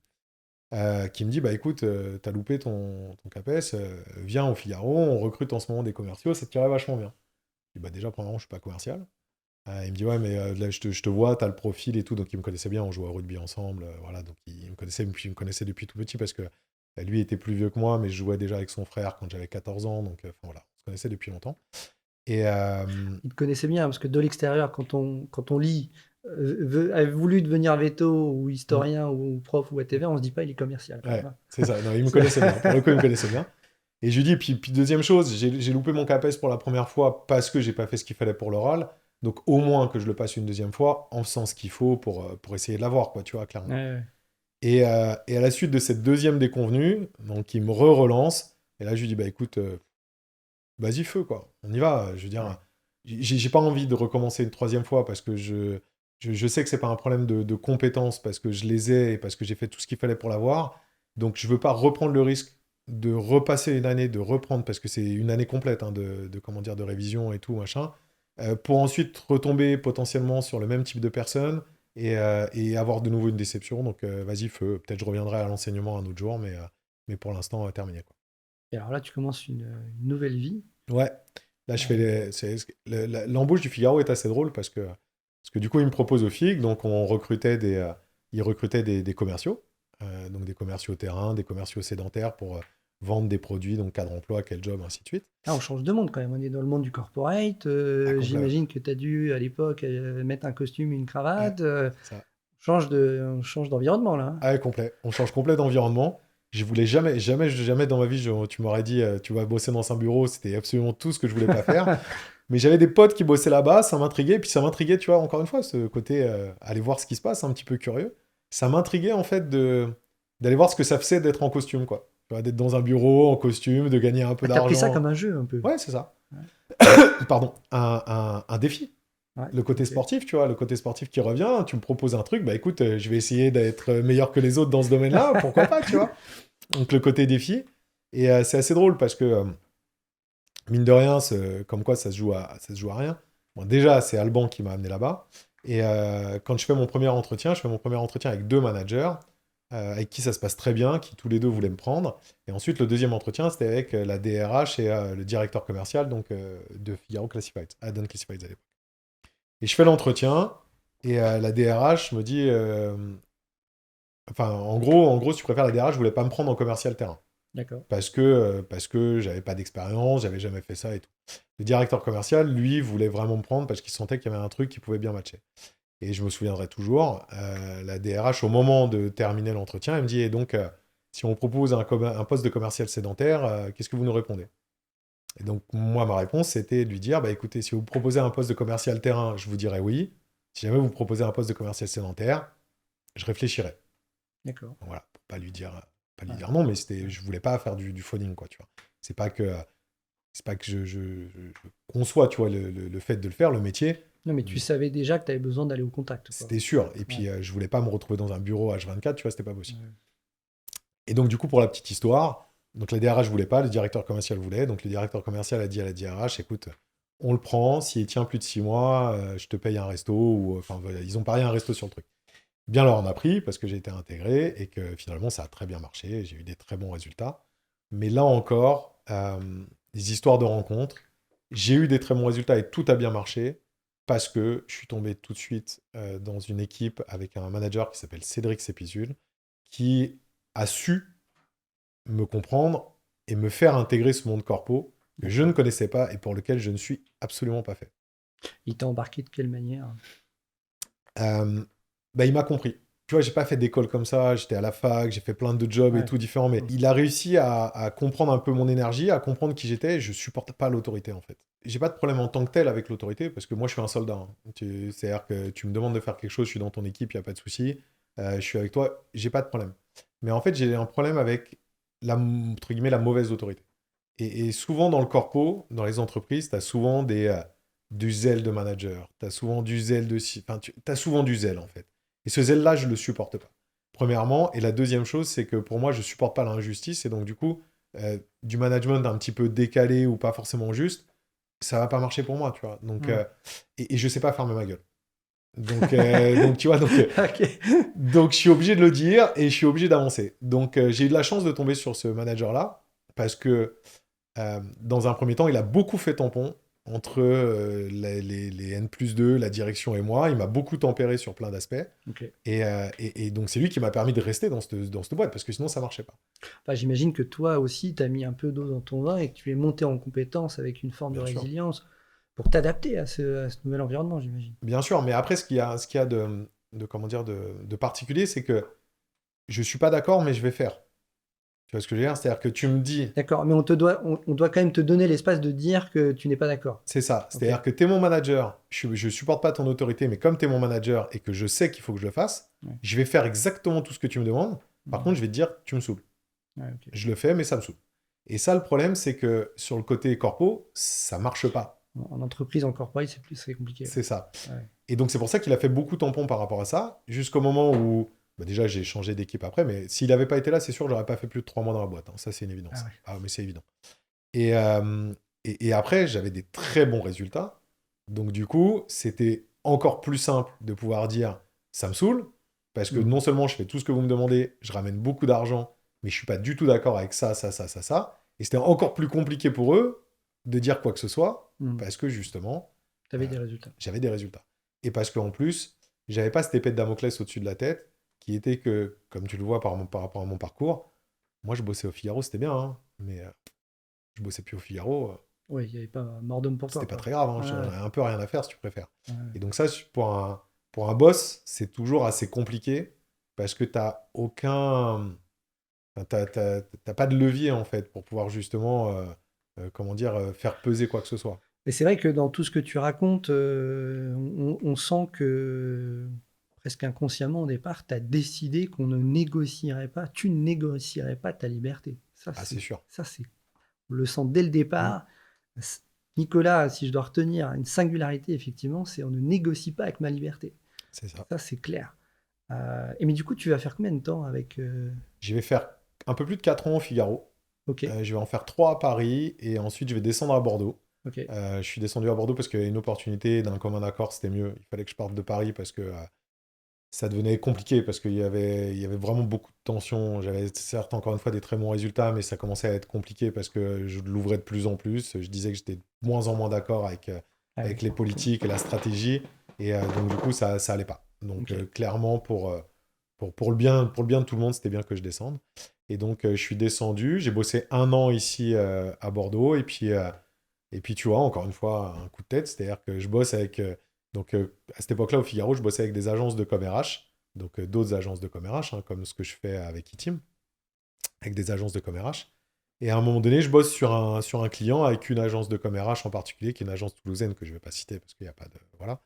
Qui me dit, bah écoute, t'as loupé ton CAPES, viens au Figaro, on recrute en ce moment des commerciaux, ça te tirait vachement bien. Je dis, bah déjà, premièrement, je suis pas commercial. Il me dit, ouais, mais là, je te vois, t'as le profil et tout, donc il me connaissait bien, on jouait au rugby ensemble, voilà, donc il me connaissait depuis tout petit parce que lui était plus vieux que moi, mais je jouais déjà avec son frère quand j'avais 14 ans, donc enfin, voilà, on se connaissait depuis longtemps. Et Il te connaissait bien, parce que de l'extérieur, quand on lit, a voulu devenir veto, ou historien, ou prof, ou whatever, on se dit pas, il est commercial, quand ouais, même, hein. c'est ça, non, il me connaissait bien, pour le coup, il me connaissait bien. Et je lui dis, puis deuxième chose, j'ai loupé mon CAPES pour la première fois parce que j'ai pas fait ce qu'il fallait pour l'oral. Donc au moins que je le passe une deuxième fois en faisant ce qu'il faut pour essayer de l'avoir, quoi, tu vois, clairement. Ouais, ouais. Et à la suite de cette deuxième déconvenue, donc il me relance. Et là, je lui dis, bah écoute, vas-y, feu, quoi. On y va. Je veux dire, j'ai pas envie de recommencer une troisième fois parce que je sais que c'est pas un problème de compétences, parce que je les ai et parce que j'ai fait tout ce qu'il fallait pour l'avoir. Donc je veux pas reprendre le risque de repasser une année, de reprendre, parce que c'est une année complète hein, comment dire, de révision et tout, machin, pour ensuite retomber potentiellement sur le même type de personnes et avoir de nouveau une déception. Donc vas-y, feu. Peut-être je reviendrai à l'enseignement un autre jour, mais pour l'instant, terminé, quoi. Et alors là, tu commences une nouvelle vie. Ouais, là je fais l'embauche du Figaro est assez drôle parce que du coup ils me proposent au FIG, donc ils recrutaient des commerciaux, donc des commerciaux terrain, des commerciaux sédentaires pour vendre des produits, donc cadre emploi, quel job, ainsi de suite. Là, on change de monde quand même. On est dans le monde du corporate. Ah, complet, J'imagine que tu as dû, à l'époque, mettre un costume, une ouais, cravate. c'est ça. On change d'environnement, là, hein. Ah, ouais, complet. On change complet d'environnement. Je voulais jamais dans ma vie, tu m'aurais dit, tu vas bosser dans un bureau, c'était absolument tout ce que je voulais pas faire. Mais j'avais des potes qui bossaient là-bas, ça m'intriguait. Puis ça m'intriguait, tu vois, encore une fois, ce côté aller voir ce qui se passe, un petit peu curieux. Ça m'intriguait, en fait, d'aller voir ce que ça faisait d'être en costume, quoi. Tu vois, d'être dans un bureau en costume, de gagner un peu Ah, t'as pris ça d'argent. comme un jeu, un peu. Ouais, c'est ça. Ouais. Pardon, un défi. Ouais, Le côté ok. sportif, tu vois, le côté sportif qui revient, tu me proposes un truc, bah écoute, je vais essayer d'être meilleur que les autres dans ce domaine-là, pourquoi pas, tu vois. Donc le côté défi. Et c'est assez drôle parce que, mine de rien, comme quoi ça se joue à rien. Bon, déjà, c'est Alban qui m'a amené là-bas. Et quand je fais mon premier entretien, avec deux managers, avec qui ça se passe très bien, qui tous les deux voulaient me prendre. Et ensuite, le deuxième entretien, c'était avec la DRH et le directeur commercial donc, de Figaro Classifieds, Adon Classifieds à l'époque. Et je fais l'entretien, et la DRH me dit... Enfin, en gros, si tu préfères, la DRH, je voulais pas me prendre en commercial terrain. D'accord. Parce que j'avais pas d'expérience, j'avais jamais fait ça et tout. Le directeur commercial, lui, voulait vraiment me prendre parce qu'il sentait qu'il y avait un truc qui pouvait bien matcher. Et je me souviendrai toujours, la DRH, au moment de terminer l'entretien, elle me dit, et donc, si on propose un poste de commercial sédentaire, qu'est-ce que vous nous répondez? Et donc, moi, ma réponse, c'était de lui dire, bah écoutez, si vous proposez un poste de commercial terrain, je vous dirais oui. Si jamais vous proposez un poste de commercial sédentaire, je réfléchirai. D'accord. Voilà, pour pas lui dire Ouais. non, mais je voulais pas faire du phoning, quoi, tu vois. C'est pas que je conçois, tu vois, le fait de le faire, le métier, Non, mais tu savais déjà que tu avais besoin d'aller au contact, quoi. c'était sûr. Et puis, je voulais pas me retrouver dans un bureau H24, tu vois, c'était pas possible. Et donc, du coup, pour la petite histoire, donc la DRH voulait pas, le directeur commercial voulait. Donc, le directeur commercial a dit à la DRH, écoute, on le prend, s'il tient plus de 6 mois, je te paye un resto, ou enfin, voilà, ils ont parié un resto sur le truc. Bien leur en a pris, parce que j'ai été intégré, et que finalement, ça a très bien marché, j'ai eu des très bons résultats. Mais là encore, des histoires de rencontres, j'ai eu des très bons résultats et tout a bien marché, parce que je suis tombé tout de suite dans une équipe avec un manager qui s'appelle Cédric Sépizul, qui a su me comprendre et me faire intégrer ce monde corpo que je ne connaissais pas et pour lequel je ne suis absolument pas fait. Il t'a embarqué de quelle manière? Bah, il m'a compris. Tu vois, j'ai pas fait d'école comme ça, j'étais à la fac, j'ai fait plein de jobs et Ouais. tout différents, mais il a réussi à comprendre un peu mon énergie, à comprendre qui j'étais, et je supporte pas l'autorité en fait. J'ai pas de problème en tant que tel avec l'autorité, parce que moi je suis un soldat. Hein. C'est-à-dire que tu me demandes de faire quelque chose, je suis dans ton équipe, il n'y a pas de souci, je suis avec toi, j'ai pas de problème. Mais en fait, j'ai un problème avec entre guillemets, la mauvaise autorité. Et souvent dans le corpo, dans les entreprises, tu as souvent du zèle de manager, tu as souvent du zèle de... Enfin, tu as souvent du zèle en fait. Et ce zèle-là, je ne le supporte pas. Premièrement. Et la deuxième chose, c'est que pour moi, je ne supporte pas l'injustice. Et donc, du coup, du management un petit peu décalé ou pas forcément juste, ça ne va pas marcher pour moi, tu vois. Donc, et je ne sais pas fermer ma gueule. Donc tu vois, Ok. donc je suis obligé de le dire et je suis obligé d'avancer. Donc, j'ai eu de la chance de tomber sur ce manager-là parce que, dans un premier temps, il a beaucoup fait tampon entre les N+2, la direction et moi. Il m'a beaucoup tempéré sur plein d'aspects. Ok. Et donc, c'est lui qui m'a permis de rester dans cette boîte, parce que sinon, ça marchait pas. Enfin, j'imagine que toi aussi, tu as mis un peu d'eau dans ton vin et que tu es monté en compétence avec une forme Bien de sûr. résilience pour t'adapter à ce nouvel environnement, j'imagine. Bien sûr, mais après, ce qu'il y a comment dire, de particulier, c'est que je suis pas d'accord, mais je vais faire. Tu vois ce que je veux dire? C'est-à-dire que tu me dis, D'accord, mais on doit quand même te donner l'espace de dire que tu n'es pas d'accord. c'est ça. Ok. C'est-à-dire que tu es mon manager, je supporte pas ton autorité, mais comme tu es mon manager et que je sais qu'il faut que je le fasse, Ouais. je vais faire exactement tout ce que tu me demandes. Par contre, je vais te dire, tu me saoules. Ouais, ok. Je le fais, mais ça me saoule. Et ça, le problème, c'est que sur le côté corpo, ça marche pas. En entreprise, en corporate, c'est compliqué. C'est ça. Ouais. Et donc, c'est pour ça qu'il a fait beaucoup tampon par rapport à ça, jusqu'au moment où, bah déjà, j'ai changé d'équipe après, mais s'il n'avait pas été là, c'est sûr, j'aurais pas fait plus de 3 mois dans la boîte. Hein. Ça, c'est une évidence. Ah ouais. Ah, mais c'est évident. Et après, j'avais des très bons résultats. Donc, du coup, c'était encore plus simple de pouvoir dire, ça me saoule, parce que non seulement je fais tout ce que vous me demandez, je ramène beaucoup d'argent, mais je suis pas du tout d'accord avec ça. Et c'était encore plus compliqué pour eux de dire quoi que ce soit, parce que justement, Tu avais des résultats. j'avais des résultats. Et parce qu'en plus, j'avais pas cette épée de Damoclès au-dessus de la tête, qui était que, comme tu le vois par rapport à mon parcours, moi je bossais au Figaro, c'était bien, hein, mais je bossais plus au Figaro, Oui, il n'y avait pas mort d'homme pour toi. c'était pas Quoi. très grave, hein, Ouais, j'en ouais. avais un peu rien à faire si tu préfères. Ouais. Et donc ça, pour un boss, c'est toujours assez compliqué, parce que t'as aucun... enfin, t'as pas de levier, en fait, pour pouvoir justement, comment dire, faire peser quoi que ce soit. Mais c'est vrai que dans tout ce que tu racontes, on sent que presque inconsciemment au départ, tu as décidé qu'on ne négocierait pas, tu ne négocierais pas ta liberté. Ah, c'est sûr. On le sent dès le départ. Nicolas, si je dois retenir une singularité, effectivement, c'est on ne négocie pas avec ma liberté. C'est ça. Ça, c'est clair. Mais du coup, tu vas faire combien de temps avec... Je vais faire un peu plus de 4 ans au Figaro. Ok, Je vais en faire 3 à Paris, et ensuite je vais descendre à Bordeaux. ok. Je suis descendu à Bordeaux parce qu'il y avait une opportunité, d'un commun accord, c'était mieux. Il fallait que je parte de Paris parce que ça devenait compliqué, parce qu'il y avait vraiment beaucoup de tensions. J'avais certes encore une fois des très bons résultats, mais ça commençait à être compliqué parce que je l'ouvrais de plus en plus. Je disais que j'étais de moins en moins d'accord avec les politiques et la stratégie. Et donc, du coup, ça allait pas. Donc, Ok. clairement, pour le bien de tout le monde, c'était bien que je descende. Et donc, je suis descendu. J'ai bossé 1 an ici à Bordeaux. Et puis, tu vois, encore une fois, un coup de tête. C'est-à-dire que je bosse avec. À cette époque-là, au Figaro, je bossais avec des agences de com RH. Donc, d'autres agences de com RH, hein, comme ce que je fais avec eTeam, avec des agences de com RH. Et à un moment donné, je bosse sur un client avec une agence de com RH en particulier, qui est une agence toulousaine que je ne vais pas citer parce qu'il n'y a pas de. Voilà.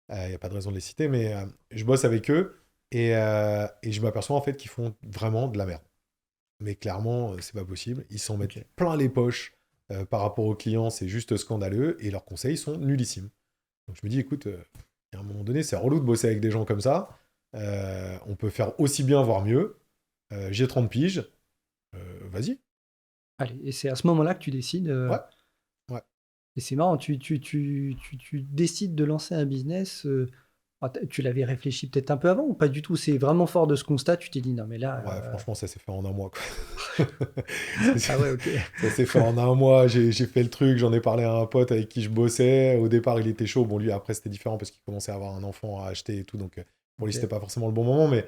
Il n'y a pas de raison de les citer, mais je bosse avec eux et je m'aperçois en fait qu'ils font vraiment de la merde. Mais clairement, c'est pas possible. Ils s'en mettent Ok. plein les poches par rapport aux clients, c'est juste scandaleux et leurs conseils sont nullissimes. Donc je me dis, écoute, à un moment donné, c'est relou de bosser avec des gens comme ça. On peut faire aussi bien, voire mieux. J'ai 30 piges. Vas-y. Allez, et c'est à ce moment-là que tu décides. Ouais. Ouais. Et c'est marrant, tu décides de lancer un business. Tu l'avais réfléchi peut-être un peu avant ou pas du tout? C'est vraiment fort de ce constat. Tu t'es dit non, mais là. Ouais, franchement, ça s'est fait en un mois, quoi. Ah ouais, ok. Ça s'est fait en un mois, j'ai fait le truc, j'en ai parlé à un pote avec qui je bossais. Au départ, il était chaud. Bon, lui, après, c'était différent parce qu'il commençait à avoir un enfant à acheter et tout. Donc, pour lui, Ok. c'était pas forcément le bon moment. Mais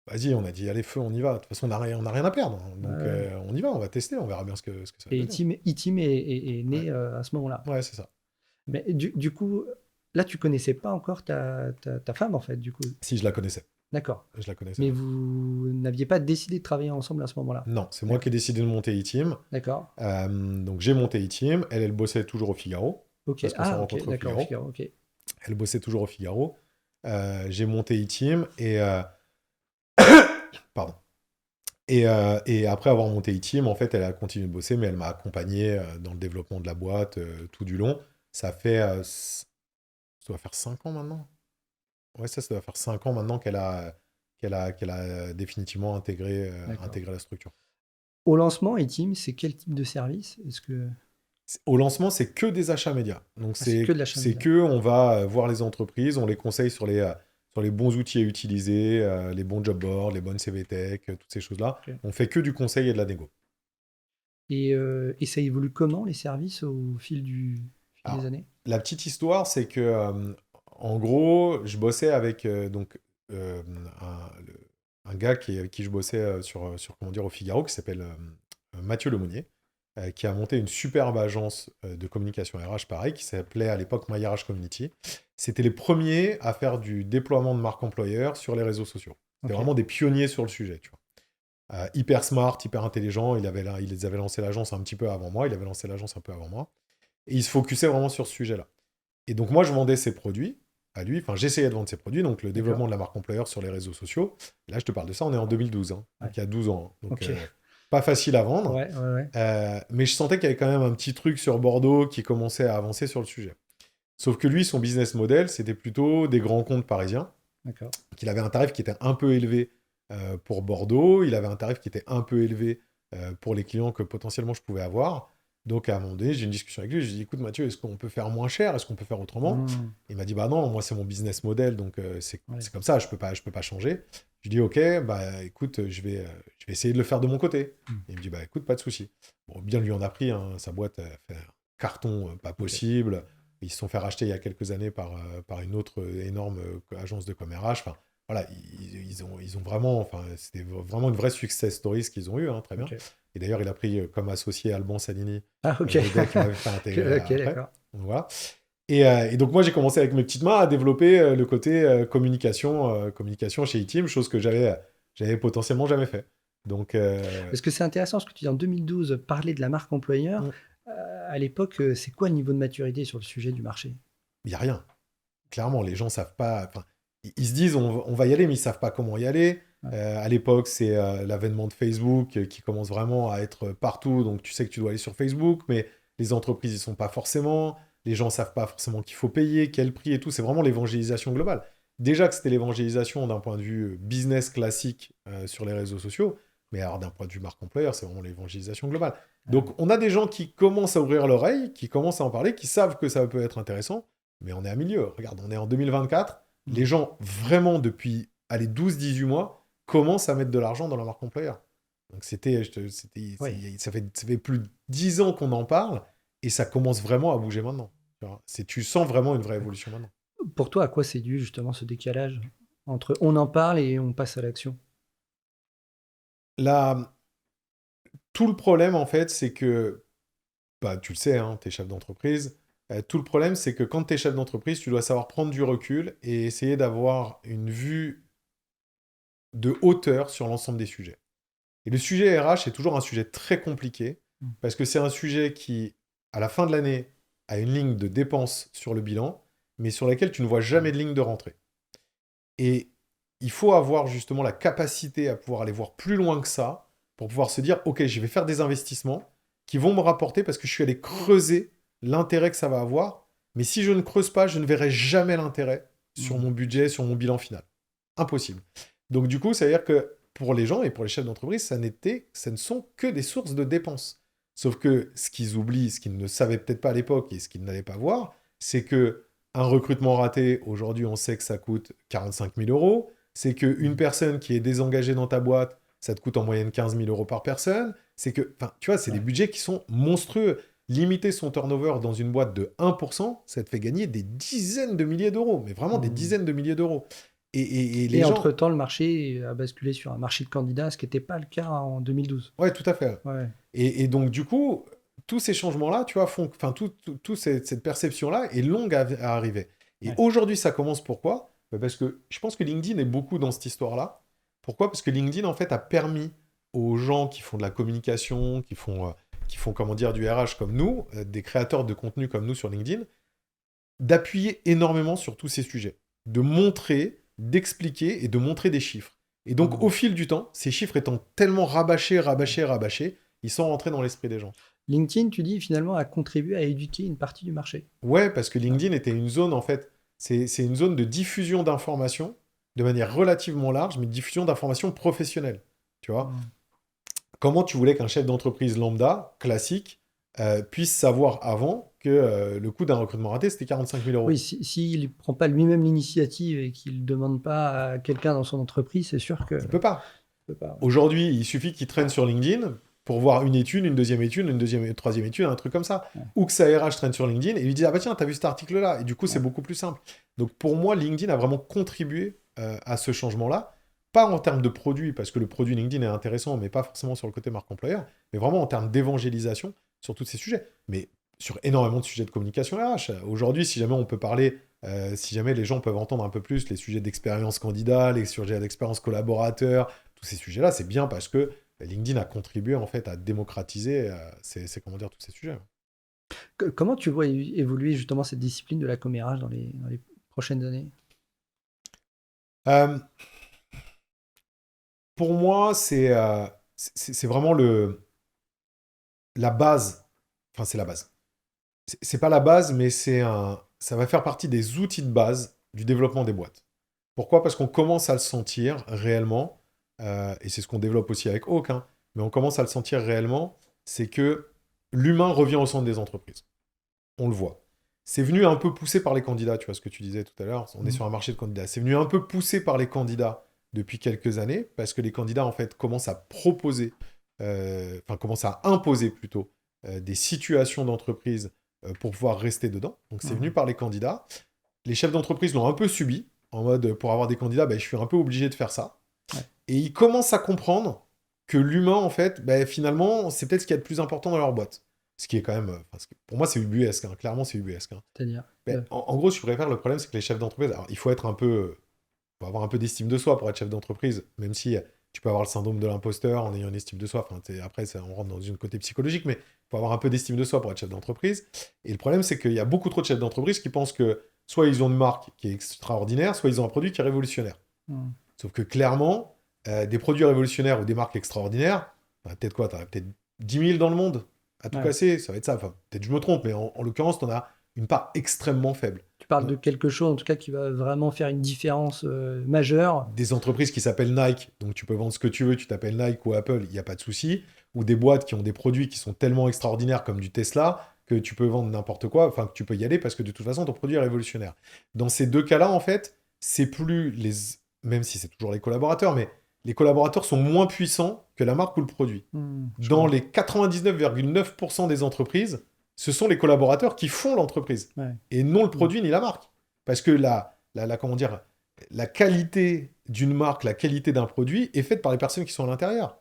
vas-y, on a dit, allez, feu, on y va. De toute façon, on a rien à perdre. Donc, Ouais. on y va, on va tester, on verra bien ce que ça va Et donner. E-Team est Ouais, né à ce moment-là. ouais, c'est ça. Mais du coup, là, tu connaissais pas encore ta femme, en fait, du coup. Si, je la connaissais. D'accord. Je la connaissais, Mais ouais. vous n'aviez pas décidé de travailler ensemble à ce moment-là. Non, c'est moi qui ai décidé de monter e-team. D'accord. Donc, j'ai monté e-team. Elle bossait toujours au Figaro Ok. parce qu'on s'est Ah, ok. rencontrés au D'accord, au Figaro. Figaro. Ok. Elle bossait toujours au Figaro. J'ai monté e-team et. Pardon. Et après avoir monté e-team, en fait, elle a continué de bosser, mais elle m'a accompagné dans le développement de la boîte tout du long. Ça doit faire 5 ans maintenant. Ouais, ça doit faire 5 ans maintenant qu'elle a définitivement D'accord. intégré la structure. Au lancement, E-Team, c'est quel type de service? Est-ce que Au lancement, c'est que des achats médias. Donc, c'est que de l'achat c'est média? que on va voir les entreprises, on les conseille sur les bons outils à utiliser, les bons job boards, les bonnes CV Tech, toutes ces choses-là. Ok. On fait que du conseil et de la négo. Et ça évolue comment, les services, au fil des Alors, années? la petite histoire, c'est que, en gros, je bossais avec euh, un gars avec qui je bossais sur comment dire, au Figaro, qui s'appelle Mathieu Lemonnier, qui a monté une superbe agence de communication RH, pareil, qui s'appelait à l'époque MyRH Community. C'était les premiers à faire du déploiement de marque employeur sur les réseaux sociaux. C'était Ok. vraiment des pionniers sur le sujet, tu vois. Hyper smart, hyper intelligent. Il les avait lancé l'agence un petit peu avant moi. Il avait lancé l'agence un peu avant moi. Et il se focusait vraiment sur ce sujet-là. Et donc, moi, je vendais ses produits à lui. Enfin, j'essayais de vendre ses produits. Donc, le D'accord. développement de la marque employeur sur les réseaux sociaux. Et là, je te parle de ça, on est en 2012. Hein, Ouais. donc, il y a 12 ans. Hein. Donc, Ok. pas facile à vendre. Ouais, ouais, ouais. Mais je sentais qu'il y avait quand même un petit truc sur Bordeaux qui commençait à avancer sur le sujet. Sauf que lui, son business model, c'était plutôt des grands comptes parisiens. D'accord. Qu'il avait un tarif qui était un peu élevé pour Bordeaux. Il avait un tarif qui était un peu élevé pour les clients que potentiellement je pouvais avoir. Donc, à un moment donné, j'ai une discussion avec lui. Je lui dis, écoute, Mathieu, est-ce qu'on peut faire moins cher? Est-ce qu'on peut faire autrement? Mmh. Il m'a dit, bah non, moi, c'est mon business model, donc Ouais. c'est comme ça, je peux pas changer. Je lui dis, ok, bah écoute, je vais essayer de le faire de mon côté. Mmh. Il me dit, bah écoute, pas de souci. Bon, bien lui en a pris, hein, sa boîte a fait un carton pas possible. Ils se sont fait racheter il y a quelques années par une autre énorme agence de com RH. Enfin, voilà, ils ont vraiment, enfin, c'était vraiment une vraie success story ce qu'ils ont eu, hein, très bien. Ok. Et d'ailleurs, il a pris comme associé Alban Salini, Ah, ok. le gars qui m'avait fait intégrer Ok, après. d'accord. Donc, voilà. Et donc moi, j'ai commencé avec mes petites mains à développer le côté communication chez eTeam, chose que j'avais potentiellement jamais fait. Donc, Parce que c'est intéressant ce que tu dis en 2012, parler de la marque employeur. Mm. À l'époque, c'est quoi le niveau de maturité sur le sujet du marché? il n'y a rien. Clairement, les gens savent pas. Enfin, ils se disent on va y aller, mais ils savent pas comment y aller. Ouais. À l'époque, c'est l'avènement de Facebook qui commence vraiment à être partout. Donc, tu sais que tu dois aller sur Facebook, mais les entreprises y sont pas forcément. Les gens savent pas forcément qu'il faut payer, quel prix et tout. C'est vraiment l'évangélisation globale. Déjà que c'était l'évangélisation d'un point de vue business classique sur les réseaux sociaux, mais alors d'un point de vue marque employeur, c'est vraiment l'évangélisation globale. Donc, on a des gens qui commencent à ouvrir l'oreille, qui commencent à en parler, qui savent que ça peut être intéressant, mais on est à milieu. Regarde, on est en 2024. Les gens, vraiment, depuis 12-18 mois, commencent à mettre de l'argent dans la marque employeur. Donc, Ouais. ça fait plus de 10 ans qu'on en parle, et ça commence vraiment à bouger maintenant. Tu sens vraiment une vraie évolution maintenant. Pour toi, à quoi c'est dû justement ce décalage entre on en parle et on passe à l'action? Là, tout le problème, en fait, c'est que, bah, tu le sais, hein, tu es chef d'entreprise. Tout le problème, c'est que quand tu es chef d'entreprise, tu dois savoir prendre du recul et essayer d'avoir une vue de hauteur sur l'ensemble des sujets. Et le sujet RH est toujours un sujet très compliqué parce que c'est un sujet qui, à la fin de l'année, a une ligne de dépenses sur le bilan, mais sur laquelle tu ne vois jamais de ligne de rentrée. Et il faut avoir justement la capacité à pouvoir aller voir plus loin que ça pour pouvoir se dire, OK, je vais faire des investissements qui vont me rapporter parce que je suis allé creuser l'intérêt que ça va avoir. Mais si je ne creuse pas, je ne verrai jamais l'intérêt sur mon budget, sur mon bilan final. Impossible. Donc du coup, ça veut dire que pour les gens et pour les chefs d'entreprise, ça ne sont que des sources de dépenses. Sauf que ce qu'ils oublient, ce qu'ils ne savaient peut-être pas à l'époque et ce qu'ils n'allaient pas voir, c'est que un recrutement raté, aujourd'hui, on sait que ça coûte 45 000 euros. C'est qu'une personne qui est désengagée dans ta boîte, ça te coûte en moyenne 15 000 euros par personne. C'est que, enfin, tu vois, c'est des budgets qui sont monstrueux. Limiter son turnover dans une boîte de 1%, ça te fait gagner des dizaines de milliers d'euros, mais vraiment des dizaines de milliers d'euros. Et les gens... entre-temps, le marché a basculé sur un marché de candidats, ce qui n'était pas le cas en 2012. Ouais, tout à fait. Ouais. Et donc, du coup, tous ces changements-là, tu vois, font... Enfin, toute cette perception-là est longue à arriver. Et aujourd'hui, ça commence pourquoi ? Parce que je pense que LinkedIn est beaucoup dans cette histoire-là. Pourquoi ? Parce que LinkedIn, en fait, a permis aux gens qui font de la communication, qui font comment dire, du RH comme nous, des créateurs de contenu comme nous sur LinkedIn, d'appuyer énormément sur tous ces sujets, de montrer, d'expliquer et de montrer des chiffres. Et donc, au fil du temps, ces chiffres étant tellement rabâchés, ils sont rentrés dans l'esprit des gens. LinkedIn, tu dis, finalement, a contribué à éduquer une partie du marché. Ouais, parce que LinkedIn était une zone, en fait, c'est une zone de diffusion d'informations de manière relativement large, mais de diffusion d'informations professionnelles. Tu vois ? Comment tu voulais qu'un chef d'entreprise lambda, classique, puisse savoir avant que le coût d'un recrutement raté, c'était 45 000 euros. Oui, s'il ne prend pas lui-même l'initiative et qu'il ne demande pas à quelqu'un dans son entreprise, c'est sûr que... Il ne peut pas. Ouais. Aujourd'hui, il suffit qu'il traîne sur LinkedIn pour voir une étude, une deuxième étude, une troisième étude, un truc comme ça. Ouais. Ou que sa RH traîne sur LinkedIn et lui dit « Ah bah tiens, t'as vu cet article-là » Et du coup, c'est beaucoup plus simple. Donc pour moi, LinkedIn a vraiment contribué à ce changement-là. Pas en termes de produit, parce que le produit LinkedIn est intéressant, mais pas forcément sur le côté marque employeur, mais vraiment en termes d'évangélisation sur tous ces sujets. Mais sur énormément de sujets de communication RH. Aujourd'hui, si jamais on peut parler, si jamais les gens peuvent entendre un peu plus les sujets d'expérience candidat, les sujets d'expérience collaborateur, tous ces sujets-là, c'est bien parce que LinkedIn a contribué en fait à démocratiser comment dire, tous ces sujets. Comment tu vois évoluer justement cette discipline de la com RH dans les prochaines années ? Pour moi, c'est vraiment la base. Enfin, c'est la base. C'est pas la base, mais ça va faire partie des outils de base du développement des boîtes. Pourquoi ? Parce qu'on commence à le sentir réellement, et c'est ce qu'on développe aussi avec Hawk, hein, mais on commence à le sentir réellement, c'est que l'humain revient au centre des entreprises. On le voit. C'est venu un peu poussé par les candidats, tu vois ce que tu disais tout à l'heure, on est sur un marché de candidats. C'est venu un peu poussé par les candidats depuis quelques années, parce que les candidats, en fait, commencent à proposer, commencent à imposer plutôt, des situations d'entreprise pour pouvoir rester dedans. Donc, c'est venu par les candidats. Les chefs d'entreprise l'ont un peu subi, en mode, pour avoir des candidats, je suis un peu obligé de faire ça. Ouais. Et ils commencent à comprendre que l'humain, en fait, finalement, c'est peut-être ce qu'il y a de plus important dans leur boîte. Ce qui est quand même... pour moi, c'est ubuesque. Hein. Clairement, c'est ubuesque. Hein. C'est-à-dire en gros, si je préfère, le problème, c'est que les chefs d'entreprise... Alors, il faut être un peu... faut avoir un peu d'estime de soi pour être chef d'entreprise, même si tu peux avoir le syndrome de l'imposteur en ayant une estime de soi. Enfin, après, on rentre dans une côté psychologique, mais il faut avoir un peu d'estime de soi pour être chef d'entreprise. Et le problème, c'est qu'il y a beaucoup trop de chefs d'entreprise qui pensent que soit ils ont une marque qui est extraordinaire, soit ils ont un produit qui est révolutionnaire. Sauf que clairement, des produits révolutionnaires ou des marques extraordinaires, peut-être quoi ? T'en as peut-être 10 000 dans le monde à tout casser, ça va être ça. Enfin, peut-être je me trompe, mais en l'occurrence, t'en as une part extrêmement faible. Tu parles de quelque chose, en tout cas, qui va vraiment faire une différence majeure. Des entreprises qui s'appellent Nike, donc tu peux vendre ce que tu veux, tu t'appelles Nike ou Apple, il n'y a pas de souci. Ou des boîtes qui ont des produits qui sont tellement extraordinaires comme du Tesla, que tu peux vendre n'importe quoi, enfin que tu peux y aller parce que de toute façon, ton produit est révolutionnaire. Dans ces deux cas-là, en fait, c'est plus les... Même si c'est toujours les collaborateurs, mais les collaborateurs sont moins puissants que la marque ou le produit. Dans les 99,9% des entreprises, ce sont les collaborateurs qui font l'entreprise, et non le produit ni la marque. Parce que comment dire, la qualité d'une marque, la qualité d'un produit est faite par les personnes qui sont à l'intérieur.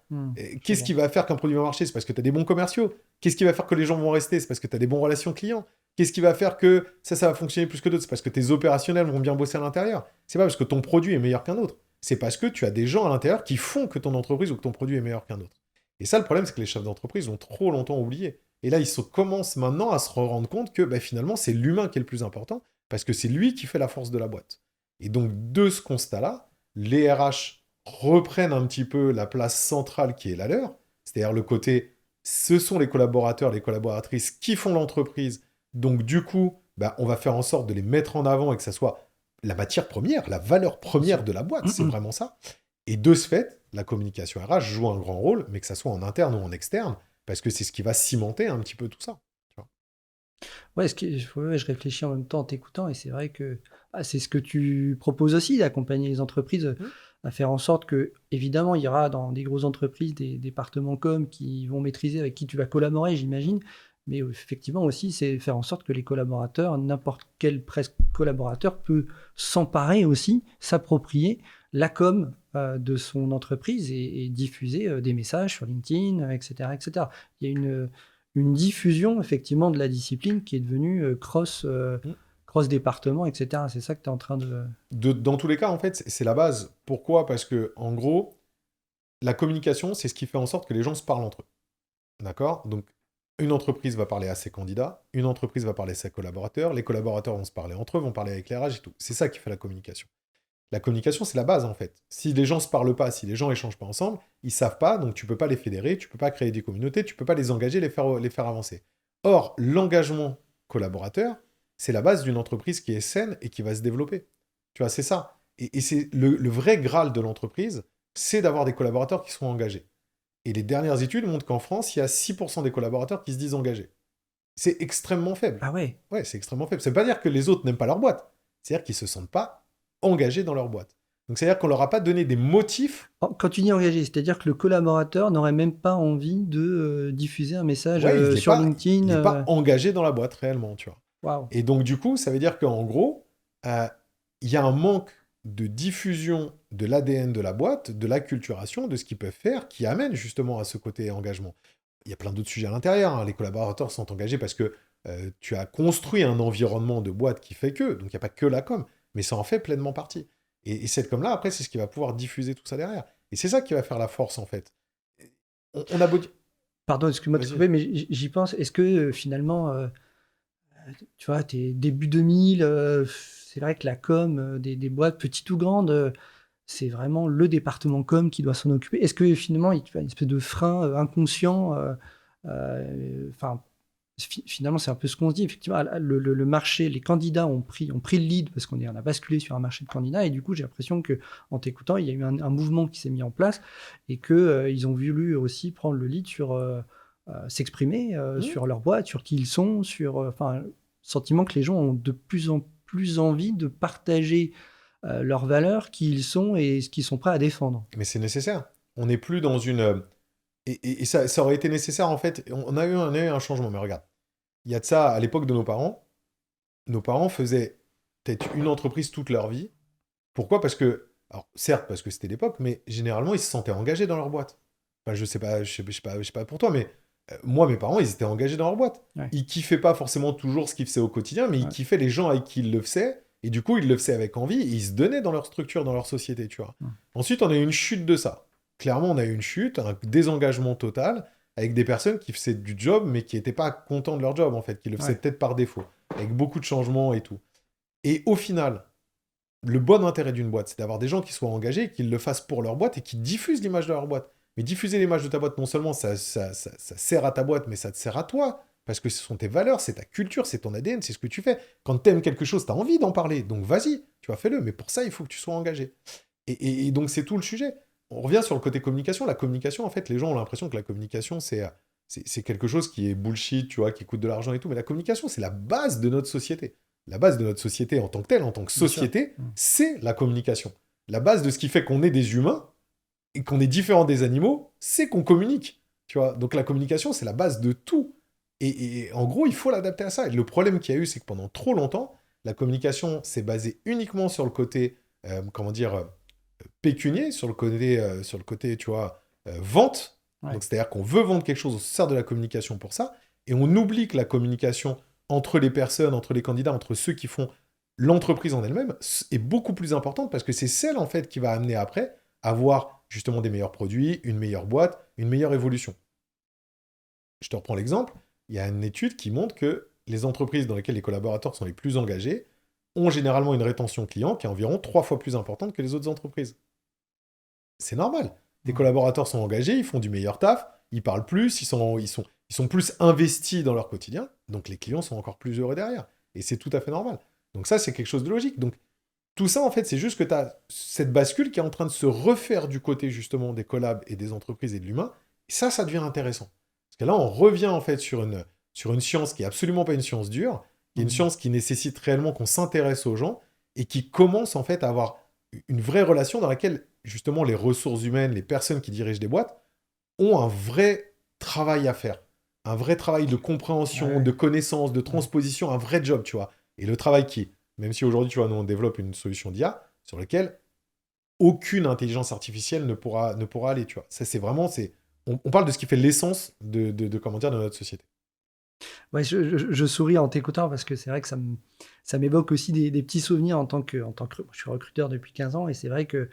Qu'est-ce qui va faire qu'un produit va marcher? C'est parce que tu as des bons commerciaux. Qu'est-ce qui va faire que les gens vont rester? C'est parce que tu as des bons relations clients. Qu'est-ce qui va faire que ça va fonctionner plus que d'autres? C'est parce que tes opérationnels vont bien bosser à l'intérieur. C'est pas parce que ton produit est meilleur qu'un autre. C'est parce que tu as des gens à l'intérieur qui font que ton entreprise ou que ton produit est meilleur qu'un autre. Et ça, le problème, c'est que les chefs d'entreprise l'ont trop longtemps oublié. Et là, commencent maintenant à se rendre compte que finalement, c'est l'humain qui est le plus important, parce que c'est lui qui fait la force de la boîte. Et donc, de ce constat-là, les RH reprennent un petit peu la place centrale qui est la leur, c'est-à-dire le côté, ce sont les collaborateurs, les collaboratrices qui font l'entreprise, donc du coup, on va faire en sorte de les mettre en avant et que ça soit la matière première, la valeur première de la boîte, c'est vraiment ça. Et de ce fait, la communication RH joue un grand rôle, mais que ça soit en interne ou en externe, parce que c'est ce qui va cimenter un petit peu tout ça. Tu vois. Ouais, je réfléchis en même temps en t'écoutant, et c'est vrai que c'est ce que tu proposes aussi, d'accompagner les entreprises à faire en sorte que, évidemment, il y aura dans des grosses entreprises des départements com qui vont maîtriser, avec qui tu vas collaborer, j'imagine, mais effectivement aussi, c'est faire en sorte que les collaborateurs, n'importe quel presque collaborateur peut s'emparer aussi, s'approprier la com de son entreprise et diffuser des messages sur LinkedIn, etc., etc. Il y a une diffusion effectivement de la discipline qui est devenue cross-département, etc. C'est ça que tu es en train de... Dans tous les cas, en fait, c'est la base. Pourquoi? Parce que, en gros, la communication, c'est ce qui fait en sorte que les gens se parlent entre eux. D'accord? Donc, une entreprise va parler à ses candidats, une entreprise va parler à ses collaborateurs, les collaborateurs vont se parler entre eux, vont parler avec les RH et tout. C'est ça qui fait la communication. La communication, c'est la base, en fait. Si les gens ne se parlent pas, si les gens échangent pas ensemble, ils savent pas, donc tu peux pas les fédérer, tu peux pas créer des communautés, tu peux pas les engager, les faire avancer. Or, l'engagement collaborateur, c'est la base d'une entreprise qui est saine et qui va se développer. Tu vois, c'est ça. Et c'est le vrai Graal de l'entreprise, c'est d'avoir des collaborateurs qui sont engagés. Et les dernières études montrent qu'en France, il y a 6% des collaborateurs qui se disent engagés. C'est extrêmement faible. Ah ouais? Ouais, c'est extrêmement faible. Ça ne veut pas dire que les autres n'aiment pas leur boîte. C'est-à-dire qu'ils ne se sentent pas engagés dans leur boîte. Donc, c'est-à-dire qu'on ne leur a pas donné des motifs. Quand tu dis engagé, c'est-à-dire que le collaborateur n'aurait même pas envie de diffuser un message sur LinkedIn. Il n'est pas engagé dans la boîte réellement, tu vois. Wow. Et donc, du coup, ça veut dire qu'en gros, il y a un manque de diffusion de l'ADN de la boîte, de l'acculturation, de ce qu'ils peuvent faire, qui amène justement à ce côté engagement. Il y a plein d'autres sujets à l'intérieur. Hein. Les collaborateurs sont engagés parce que tu as construit un environnement de boîte qui fait que, donc il n'y a pas que la com, mais ça en fait pleinement partie. Et cette com-là, après, c'est ce qui va pouvoir diffuser tout ça derrière. Et c'est ça qui va faire la force, en fait. On a beau dire... Pardon, excuse-moi de te couper, mais j'y pense. Est-ce que finalement, tu vois, t'es début 2000, c'est vrai que la com des boîtes, petites ou grandes, c'est vraiment le département com qui doit s'en occuper. Est-ce que finalement, il y a une espèce de frein inconscient finalement, c'est un peu ce qu'on se dit. Effectivement, le marché, les candidats ont pris le lead parce qu'on a basculé sur un marché de candidats. Et du coup, j'ai l'impression qu'en t'écoutant, il y a eu un mouvement qui s'est mis en place et qu'ils ont voulu aussi prendre le lead sur s'exprimer sur leur boîte, sur qui ils sont, sur sentiment que les gens ont de plus en plus envie de partager leurs valeurs, qui ils sont et ce qu'ils sont prêts à défendre. Mais c'est nécessaire. On n'est plus dans une... Et ça aurait été nécessaire, en fait. On a eu un changement, mais regarde. Il y a de ça, à l'époque de nos parents faisaient peut-être une entreprise toute leur vie. Pourquoi? Parce que, alors certes, parce que c'était l'époque, mais généralement, ils se sentaient engagés dans leur boîte. Enfin, je sais pas pour toi, mais moi, mes parents, ils étaient engagés dans leur boîte. Ouais. Ils kiffaient pas forcément toujours ce qu'ils faisaient au quotidien, mais ils kiffaient les gens avec qui ils le faisaient. Et du coup, ils le faisaient avec envie, et ils se donnaient dans leur structure, dans leur société, tu vois. Ensuite, on a eu une chute de ça. Clairement, on a eu une chute, un désengagement total, avec des personnes qui faisaient du job, mais qui n'étaient pas contents de leur job, en fait, qui le faisaient peut-être par défaut, avec beaucoup de changements et tout. Et au final, le bon intérêt d'une boîte, c'est d'avoir des gens qui soient engagés, qui le fassent pour leur boîte et qui diffusent l'image de leur boîte. Mais diffuser l'image de ta boîte, non seulement ça sert à ta boîte, mais ça te sert à toi, parce que ce sont tes valeurs, c'est ta culture, c'est ton ADN, c'est ce que tu fais. Quand tu aimes quelque chose, tu as envie d'en parler, donc vas-y, tu vas fais-le, mais pour ça, il faut que tu sois engagé. Et donc, c'est tout le sujet. On revient sur le côté communication. La communication, en fait, les gens ont l'impression que la communication, c'est quelque chose qui est bullshit, tu vois, qui coûte de l'argent et tout. Mais la communication, c'est la base de notre société. La base de notre société en tant que telle, en tant que société, c'est la communication. La base de ce qui fait qu'on est des humains et qu'on est différent des animaux, c'est qu'on communique. Tu vois. Donc la communication, c'est la base de tout. Et en gros, il faut l'adapter à ça. Et le problème qu'il y a eu, c'est que pendant trop longtemps, la communication, c'est basé uniquement sur le côté, pécunier, sur le côté, tu vois, vente. Ouais. Donc, c'est-à-dire qu'on veut vendre quelque chose, on se sert de la communication pour ça, et on oublie que la communication entre les personnes, entre les candidats, entre ceux qui font l'entreprise en elle-même, est beaucoup plus importante parce que c'est celle, en fait, qui va amener après à avoir justement des meilleurs produits, une meilleure boîte, une meilleure évolution. Je te reprends l'exemple. Il y a une étude qui montre que les entreprises dans lesquelles les collaborateurs sont les plus engagés ont généralement une rétention client qui est environ 3 fois plus importante que les autres entreprises. C'est normal. Les collaborateurs sont engagés, ils font du meilleur taf, ils parlent plus, ils sont plus investis dans leur quotidien, donc les clients sont encore plus heureux derrière. Et c'est tout à fait normal. Donc ça, c'est quelque chose de logique. Donc tout ça, en fait, c'est juste que tu as cette bascule qui est en train de se refaire du côté, justement, des collabs et des entreprises et de l'humain. Et ça devient intéressant. Parce que là, on revient, en fait, sur une science qui n'est absolument pas une science dure, qui est une science qui nécessite réellement qu'on s'intéresse aux gens et qui commence, en fait, à avoir une vraie relation dans laquelle, justement, les ressources humaines, les personnes qui dirigent des boîtes, ont un vrai travail à faire. Un vrai travail de compréhension, de connaissance, de transposition, un vrai job, tu vois. Et le travail qui... Même si aujourd'hui, tu vois, nous, on développe une solution d'IA sur laquelle aucune intelligence artificielle ne pourra aller, tu vois. Ça, c'est vraiment... On parle de ce qui fait l'essence de notre société. Ouais, je souris en t'écoutant parce que c'est vrai que ça m'évoque aussi des petits souvenirs en tant que... Je suis recruteur depuis 15 ans et c'est vrai que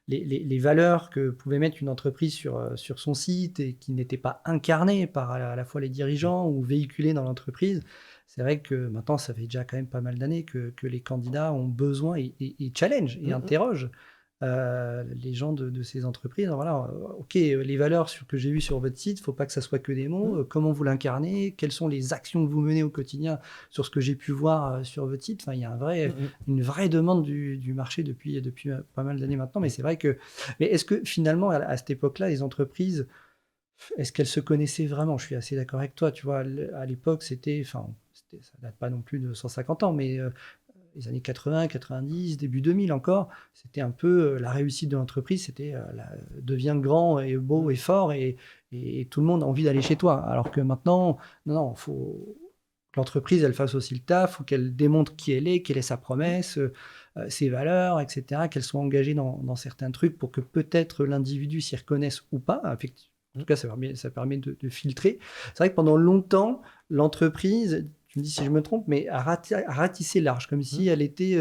les valeurs que pouvait mettre une entreprise sur son site et qui n'étaient pas incarnées par à la fois les dirigeants ou véhiculées dans l'entreprise, c'est vrai que maintenant, ça fait déjà quand même pas mal d'années que les candidats ont besoin et challenge et interrogent les gens de ces entreprises. Alors voilà, ok, les valeurs que j'ai vues sur votre site, il ne faut pas que ça soit que des mots. Comment vous l'incarnez? Quelles sont les actions que vous menez au quotidien sur ce que j'ai pu voir sur votre site? Enfin, il y a une vraie demande du marché depuis pas mal d'années maintenant. Mais c'est vrai que... Mais est-ce que finalement, à cette époque-là, les entreprises, est-ce qu'elles se connaissaient vraiment? Je suis assez d'accord avec toi. Tu vois, à l'époque, ça date pas non plus de 150 ans, mais les années 80, 90, début 2000 encore, c'était un peu la réussite de l'entreprise, c'était deviens grand et beau et fort et tout le monde a envie d'aller chez toi. Alors que maintenant, non, faut que l'entreprise, elle fasse aussi le taf, faut qu'elle démontre qui elle est, quelle est sa promesse, ses valeurs, etc., qu'elle soit engagée dans certains trucs pour que peut-être l'individu s'y reconnaisse ou pas. Effectivement. En tout cas, ça permet de filtrer. C'est vrai que pendant longtemps, l'entreprise, tu me dis si je me trompe, mais a ratissé large, comme si elle était,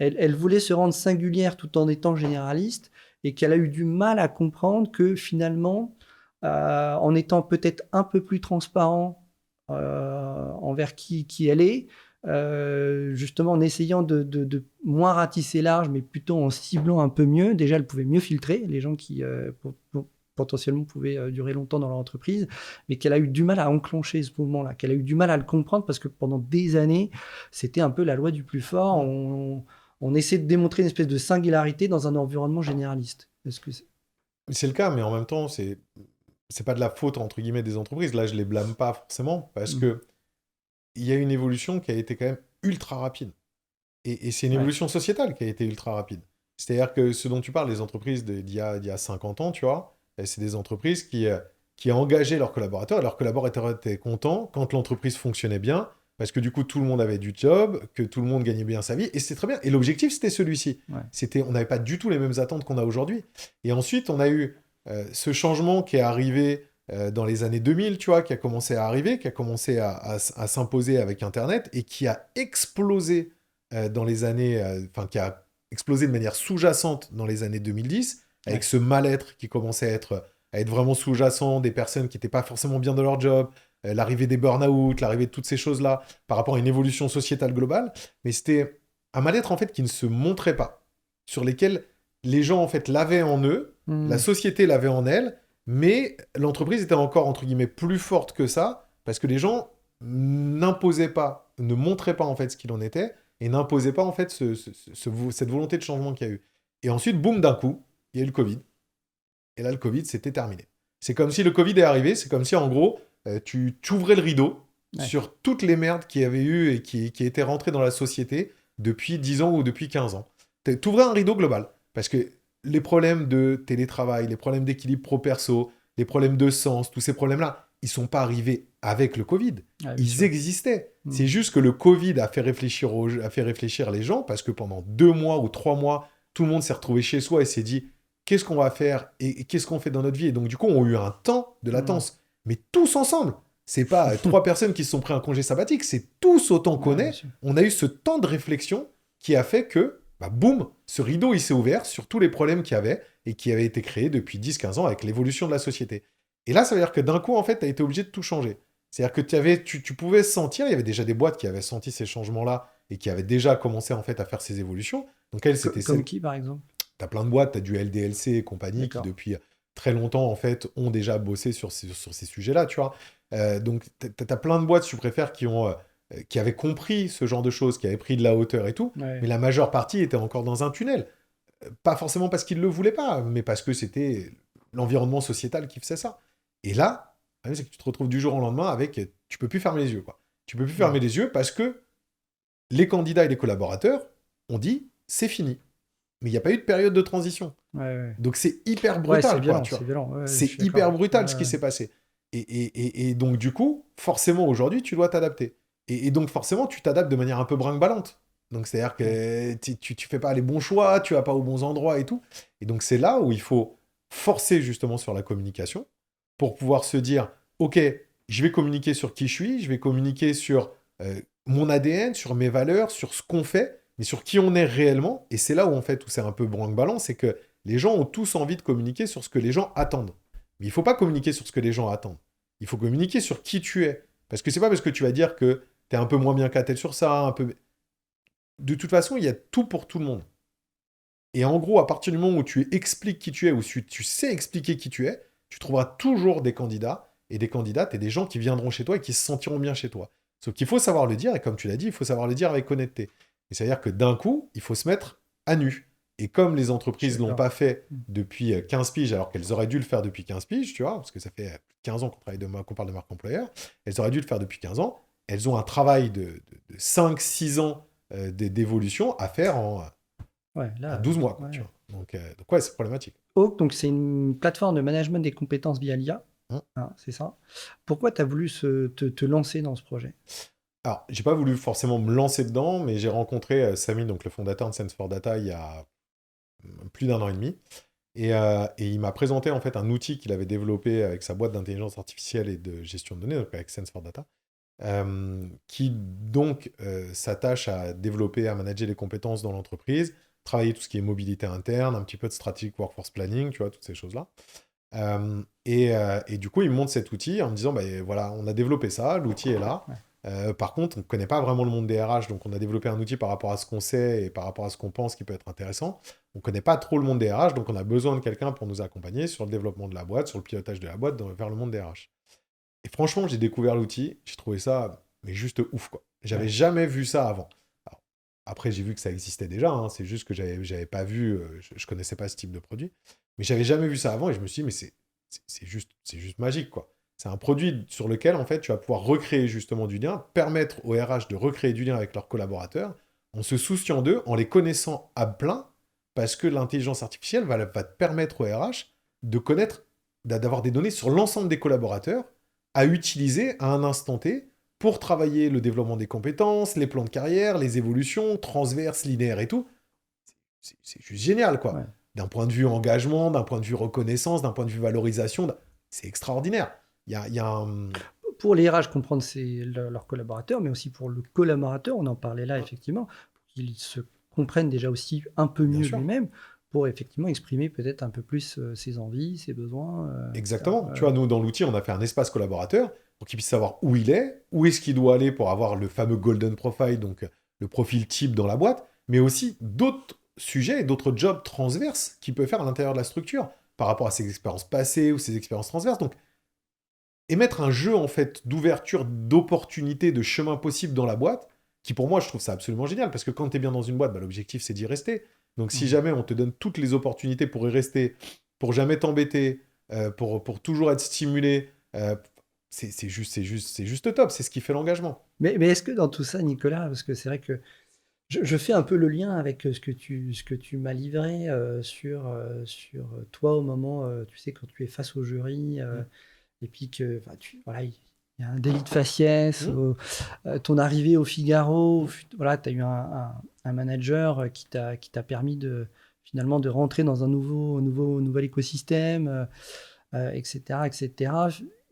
elle voulait se rendre singulière tout en étant généraliste, et qu'elle a eu du mal à comprendre que finalement, en étant peut-être un peu plus transparent envers qui elle est, justement en essayant de moins ratisser large, mais plutôt en ciblant un peu mieux, déjà elle pouvait mieux filtrer les gens qui potentiellement pouvaient durer longtemps dans leur entreprise, mais qu'elle a eu du mal à enclencher ce mouvement-là, qu'elle a eu du mal à le comprendre parce que pendant des années, c'était un peu la loi du plus fort. On essaie de démontrer une espèce de singularité dans un environnement généraliste. Est-ce que c'est le cas, mais en même temps, c'est pas de la faute, entre guillemets, des entreprises. Là, je les blâme pas forcément, parce que il y a une évolution qui a été quand même ultra rapide. Et c'est une évolution sociétale qui a été ultra rapide. C'est-à-dire que ce dont tu parles, les entreprises d'il y a 50 ans, tu vois, c'est des entreprises qui engageaient leurs collaborateurs, et leurs collaborateurs étaient contents quand l'entreprise fonctionnait bien, parce que du coup, tout le monde avait du job, que tout le monde gagnait bien sa vie, et c'était très bien. Et l'objectif, c'était celui-ci. On n'avait pas du tout les mêmes attentes qu'on a aujourd'hui. Et ensuite, on a eu ce changement qui est arrivé dans les années 2000, tu vois, qui a commencé à arriver, qui a commencé à s'imposer avec Internet, et qui a explosé dans les années... qui a explosé de manière sous-jacente dans les années 2010, avec ce mal-être qui commençait à être vraiment sous-jacent, des personnes qui n'étaient pas forcément bien dans leur job, l'arrivée des burn-out, l'arrivée de toutes ces choses-là, par rapport à une évolution sociétale globale. Mais c'était un mal-être, en fait, qui ne se montrait pas, sur lesquels les gens, en fait, l'avaient en eux, la société l'avait en elle, mais l'entreprise était encore, entre guillemets, plus forte que ça, parce que les gens n'imposaient pas, ne montraient pas, en fait, ce qu'il en était, et n'imposaient pas, en fait, cette volonté de changement qu'il y a eu. Et ensuite, boum, d'un coup, il y a eu le Covid. Et là, le Covid, c'était terminé. C'est comme si le Covid est arrivé, c'est comme si, en gros, tu ouvrais le rideau sur toutes les merdes qu'il y avait eu et qui étaient rentrées dans la société depuis 10 ans ou depuis 15 ans. Tu ouvrais un rideau global. Parce que les problèmes de télétravail, les problèmes d'équilibre pro-perso, les problèmes de sens, tous ces problèmes-là, ils ne sont pas arrivés avec le Covid. Ouais, bien Ils sûr. existaient. C'est juste que le Covid a fait réfléchir les gens parce que pendant 2 mois ou 3 mois, tout le monde s'est retrouvé chez soi et s'est dit qu'est-ce qu'on va faire et qu'est-ce qu'on fait dans notre vie. Et donc, du coup, on a eu un temps de latence. Mais tous ensemble. C'est pas 3 personnes qui se sont pris un congé sabbatique, c'est tous autant qu'on Ouais, bien est. sûr. On a eu ce temps de réflexion qui a fait que, bah, boum, ce rideau, il s'est ouvert sur tous les problèmes qu'il y avait et qui avaient été créés depuis 10-15 ans avec l'évolution de la société. Et là, ça veut dire que d'un coup, en fait, tu as été obligé de tout changer. C'est-à-dire que tu pouvais sentir, il y avait déjà des boîtes qui avaient senti ces changements-là et qui avaient déjà commencé en fait à faire ces évolutions. Donc elles, c'était Comme celles... qui, par exemple? Tu as plein de boîtes, tu as du LDLC et compagnie qui D'accord. depuis très longtemps en fait ont déjà bossé sur ces sujets-là, tu vois. Donc tu as plein de boîtes, si tu préfères, qui avaient compris ce genre de choses, qui avaient pris de la hauteur et tout, Ouais. mais la majeure partie était encore dans un tunnel. Pas forcément parce qu'ils ne le voulaient pas, mais parce que c'était l'environnement sociétal qui faisait ça. Et là, le problème, c'est que tu te retrouves du jour au lendemain avec... Tu peux plus fermer les yeux, quoi. Tu peux plus fermer les yeux parce que les candidats et les collaborateurs ont dit c'est fini. Mais il n'y a pas eu de période de transition. Ouais. Donc c'est hyper Ouais, c'est brutal, quoi, violent, tu c'est vois. violent. Ouais, je C'est suis hyper d'accord. brutal ce Ouais, qui ouais. s'est passé. Et donc, du coup, forcément, aujourd'hui, tu dois t'adapter. Et donc, forcément, tu t'adaptes de manière un peu brinque-ballante. Donc, c'est-à-dire que tu fais pas les bons choix, tu vas pas aux bons endroits et tout. Et donc, c'est là où il faut forcer justement sur la communication pour pouvoir se dire, OK, je vais communiquer sur qui je suis, je vais communiquer sur mon ADN, sur mes valeurs, sur ce qu'on fait, mais sur qui on est réellement. Et c'est là où, en fait, où c'est un peu brinque-ballant, c'est que les gens ont tous envie de communiquer sur ce que les gens attendent. Mais il ne faut pas communiquer sur ce que les gens attendent. Il faut communiquer sur qui tu es. Parce que c'est pas parce que tu vas dire que tu es un peu moins bien qu'à tel sur ça, un peu... De toute façon, il y a tout pour tout le monde. Et en gros, à partir du moment où tu expliques qui tu es, ou si tu sais expliquer qui tu es, tu trouveras toujours des candidats et des candidates et des gens qui viendront chez toi et qui se sentiront bien chez toi. Sauf qu'il faut savoir le dire, et comme tu l'as dit, il faut savoir le dire avec honnêteté. Et c'est-à-dire que d'un coup, il faut se mettre à nu. Et comme les Je entreprises suis ne l'ont d'accord. pas fait depuis 15 piges, alors qu'elles auraient dû le faire depuis 15 piges, tu vois, parce que ça fait 15 ans qu'on parle de marque employeur, elles auraient dû le faire depuis 15 ans, elles ont un travail de 5-6 ans d'évolution à faire Ouais, en là, 12 mois, quoi, ouais. tu vois. Donc ouais, c'est problématique. Oak, donc c'est une plateforme de management des compétences via l'IA. Hein. Hein, c'est ça. Pourquoi tu as voulu te lancer dans ce projet? Alors, j'ai pas voulu forcément me lancer dedans, mais j'ai rencontré Samy, donc le fondateur de Sense for Data, il y a plus d'1 an et demi. Et il m'a présenté en fait un outil qu'il avait développé avec sa boîte d'intelligence artificielle et de gestion de données, donc avec Sense for Data, qui donc s'attache à développer, à manager les compétences dans l'entreprise, travailler tout ce qui est mobilité interne, un petit peu de strategic workforce planning, tu vois, toutes ces choses-là. Et du coup, il me montre cet outil en me disant, bah, voilà, on a développé ça, l'outil est là. Par contre, on ne connaît pas vraiment le monde des RH, donc on a développé un outil par rapport à ce qu'on sait et par rapport à ce qu'on pense qui peut être intéressant. On ne connaît pas trop le monde des RH, donc on a besoin de quelqu'un pour nous accompagner sur le développement de la boîte, sur le pilotage de la boîte vers le monde des RH. Et franchement, j'ai découvert l'outil, j'ai trouvé ça mais juste ouf, quoi. J'avais jamais vu ça avant. Alors, après, j'ai vu que ça existait déjà, hein, c'est juste que j'avais pas vu, je connaissais pas ce type de produit, mais j'avais jamais vu ça avant et je me suis dit, mais c'est juste magique, quoi. C'est un produit sur lequel, en fait, tu vas pouvoir recréer justement du lien, permettre aux RH de recréer du lien avec leurs collaborateurs, en se souciant d'eux, en les connaissant à plein, parce que l'intelligence artificielle va te permettre aux RH de connaître, d'avoir des données sur l'ensemble des collaborateurs à utiliser à un instant T pour travailler le développement des compétences, les plans de carrière, les évolutions, transverses, linéaires et tout. C'est juste génial, quoi. Ouais. D'un point de vue engagement, d'un point de vue reconnaissance, d'un point de vue valorisation, c'est extraordinaire. Il y a un... Pour les RH, comprendre leurs collaborateurs, mais aussi pour le collaborateur, on en parlait là, effectivement, pour qu'il se comprenne déjà aussi un peu Bien mieux sûr. lui-même, pour effectivement exprimer peut-être un peu plus ses envies, ses besoins. Exactement. etc. Tu vois, nous, dans l'outil, on a fait un espace collaborateur pour qu'il puisse savoir où il est, où est-ce qu'il doit aller pour avoir le fameux golden profile, donc le profil type dans la boîte, mais aussi d'autres sujets et d'autres jobs transverses qu'il peut faire à l'intérieur de la structure par rapport à ses expériences passées ou ses expériences transverses. Donc, émettre un jeu, en fait, d'ouverture, d'opportunités, de chemins possibles dans la boîte, qui pour moi, je trouve ça absolument génial, parce que quand tu es bien dans une boîte, bah, l'objectif, c'est d'y rester. Donc si jamais on te donne toutes les opportunités pour y rester, pour jamais t'embêter, pour toujours être stimulé, c'est juste top, c'est ce qui fait l'engagement. Mais est-ce que dans tout ça, Nicolas, parce que c'est vrai que je fais un peu le lien avec ce que tu m'as livré sur toi au moment, tu sais, quand tu es face au jury, et puis que voilà, il y y a un délit de faciès, ton arrivée au Figaro, voilà, tu as eu un manager qui t'a permis finalement de rentrer dans un nouvel écosystème, etc., etc.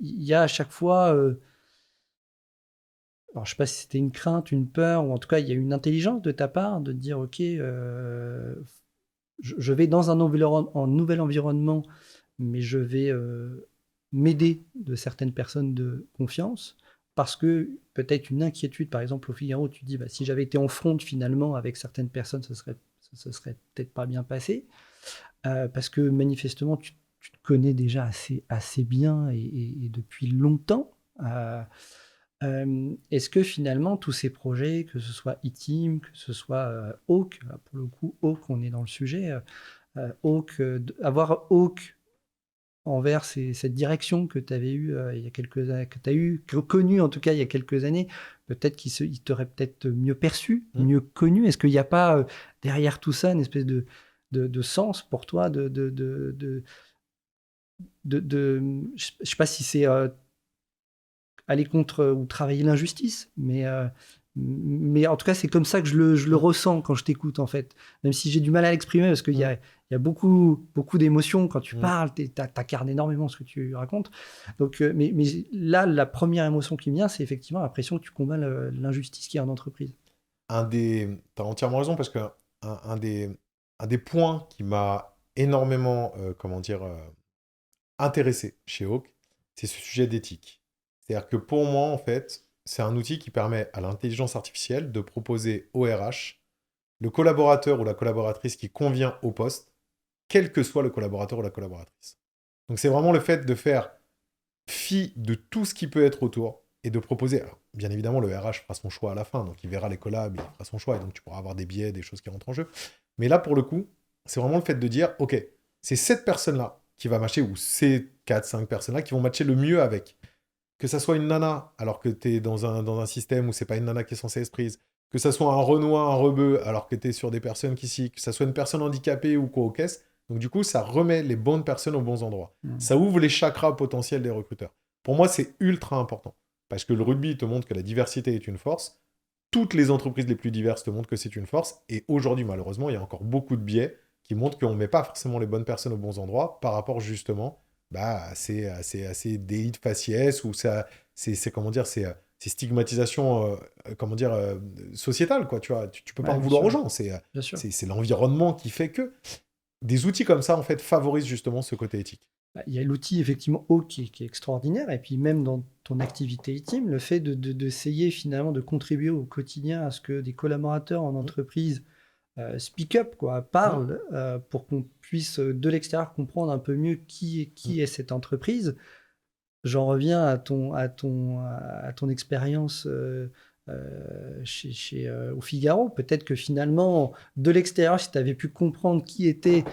Il y a à chaque fois, alors je ne sais pas si c'était une crainte, une peur, ou en tout cas, il y a une intelligence de ta part de te dire, OK, je vais dans un nouvel environnement, mais je vais m'aider de certaines personnes de confiance, parce que peut-être une inquiétude, par exemple au Figaro, tu te dis, bah, si j'avais été en front finalement avec certaines personnes, ça serait peut-être pas bien passé, parce que manifestement, tu te connais déjà assez bien et depuis longtemps. Est-ce que finalement, tous ces projets, que ce soit E-Team, que ce soit Hawk, là, pour le coup, Hawk, on est dans le sujet, Hawk, avoir Hawk envers cette direction que tu avais eue il y a quelques années, que tu as connue en tout cas il y a quelques années, peut-être il t'aurait peut-être mieux perçu, mieux connu. Est-ce qu'il n'y a pas derrière tout ça une espèce de sens pour toi je sais pas si c'est aller contre ou travailler l'injustice, mais en tout cas, c'est comme ça que je le ressens quand je t'écoute, en fait. Même si j'ai du mal à l'exprimer, parce qu'il y a beaucoup, beaucoup d'émotions quand tu parles, t'incarnes énormément ce que tu racontes. Donc, mais là, la première émotion qui me vient, c'est effectivement l'impression que tu combats l'injustice qu'il y a en entreprise. T'as entièrement raison, parce que un des points qui m'a énormément, intéressé chez Hawk, c'est ce sujet d'éthique. C'est-à-dire que pour moi, en fait, c'est un outil qui permet à l'intelligence artificielle de proposer au RH le collaborateur ou la collaboratrice qui convient au poste, quel que soit le collaborateur ou la collaboratrice. Donc c'est vraiment le fait de faire fi de tout ce qui peut être autour et de proposer. Alors, bien évidemment, le RH fera son choix à la fin, donc il verra les collabs, il fera son choix, et donc tu pourras avoir des biais, des choses qui rentrent en jeu. Mais là, pour le coup, c'est vraiment le fait de dire, ok, c'est cette personne-là qui va matcher, ou ces 4-5 personnes-là qui vont matcher le mieux avec. Que ça soit une nana, alors que tu es dans un système où c'est pas une nana qui est censée être prise, que ça soit un Renoir, un rebeu, alors que tu es sur des personnes que ça soit une personne handicapée ou quoi aux caisses. Donc du coup, ça remet les bonnes personnes aux bons endroits. Ça ouvre les chakras potentiels des recruteurs. Pour moi, c'est ultra important. Parce que le rugby te montre que la diversité est une force. Toutes les entreprises les plus diverses te montrent que c'est une force. Et aujourd'hui, malheureusement, il y a encore beaucoup de biais qui montrent qu'on ne met pas forcément les bonnes personnes aux bons endroits par rapport justement à ces délits de faciès ou c'est comment dire, ces stigmatisations sociétales, quoi, tu vois. Tu peux pas en vouloir aux gens. C'est l'environnement qui fait que des outils comme ça, en fait, favorisent justement ce côté éthique. Il y a l'outil, effectivement, Hawk qui est extraordinaire. Et puis, même dans ton activité e-team, le fait d'essayer finalement de contribuer au quotidien à ce que des collaborateurs en entreprise speak up, quoi, parlent pour qu'on puisse, de l'extérieur, comprendre un peu mieux qui est cette entreprise. J'en reviens à ton expérience au Figaro. Peut-être que finalement, de l'extérieur, si tu avais pu comprendre qui étaient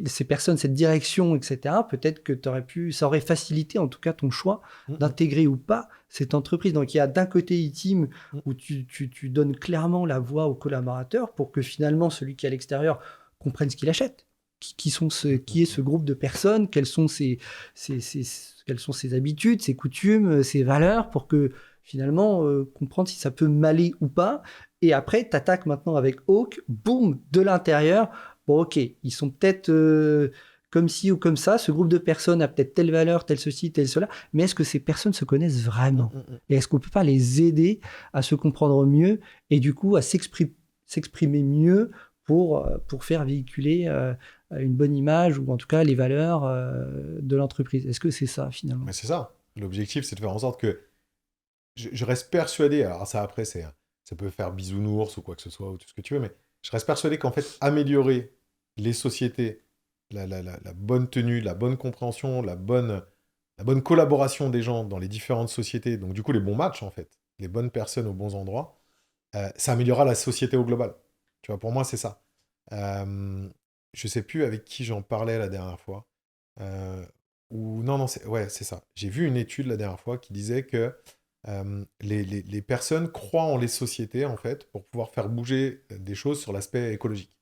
ces personnes, cette direction, etc., peut-être que ça aurait facilité en tout cas ton choix d'intégrer ou pas cette entreprise. Donc il y a d'un côté e-team où tu donnes clairement la voix aux collaborateurs pour que finalement celui qui est à l'extérieur comprenne ce qu'il achète. Qui est ce groupe de personnes, quelles sont ses habitudes, ses coutumes, ses valeurs, pour que finalement comprendre si ça peut m'aller ou pas. Et après, tu attaques maintenant avec Hawk, boum, de l'intérieur. Bon, ok, ils sont peut-être comme ci ou comme ça, ce groupe de personnes a peut-être telle valeur, tel ceci, tel cela, mais est-ce que ces personnes se connaissent vraiment ? Et est-ce qu'on ne peut pas les aider à se comprendre mieux et du coup à s'exprimer mieux pour faire véhiculer une bonne image ou en tout cas les valeurs de l'entreprise. Est-ce que c'est ça finalement ? Mais c'est ça. L'objectif, c'est de faire en sorte que je reste persuadé, alors ça après, ça peut faire bisounours ou quoi que ce soit, ou tout ce que tu veux, mais je reste persuadé qu'en fait, améliorer les sociétés, la bonne tenue, la bonne compréhension, la bonne collaboration des gens dans les différentes sociétés, donc du coup les bons matchs en fait, les bonnes personnes aux bons endroits, ça améliorera la société au global. Tu vois, pour moi, c'est ça. Je sais plus avec qui j'en parlais la dernière fois. Non, c'est ça. J'ai vu une étude la dernière fois qui disait que les personnes croient en les sociétés, en fait, pour pouvoir faire bouger des choses sur l'aspect écologique.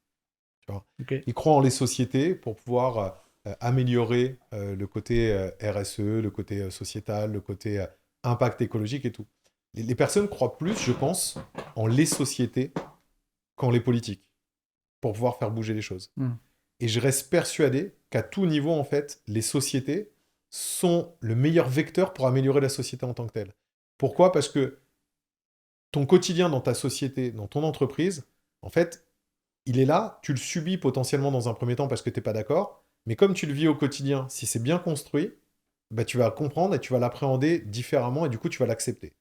Tu vois. Okay. Ils croient en les sociétés pour pouvoir améliorer le côté RSE, le côté sociétal, le côté impact écologique et tout. Les personnes croient plus, je pense, en les sociétés qu'en les politiques, pour pouvoir faire bouger les choses. Et je reste persuadé qu'à tout niveau, en fait, les sociétés sont le meilleur vecteur pour améliorer la société en tant que telle. Pourquoi ? Parce que ton quotidien dans ta société, dans ton entreprise, en fait, il est là, tu le subis potentiellement dans un premier temps parce que tu n'es pas d'accord, mais comme tu le vis au quotidien, si c'est bien construit, bah, tu vas comprendre et tu vas l'appréhender différemment et du coup, tu vas l'accepter.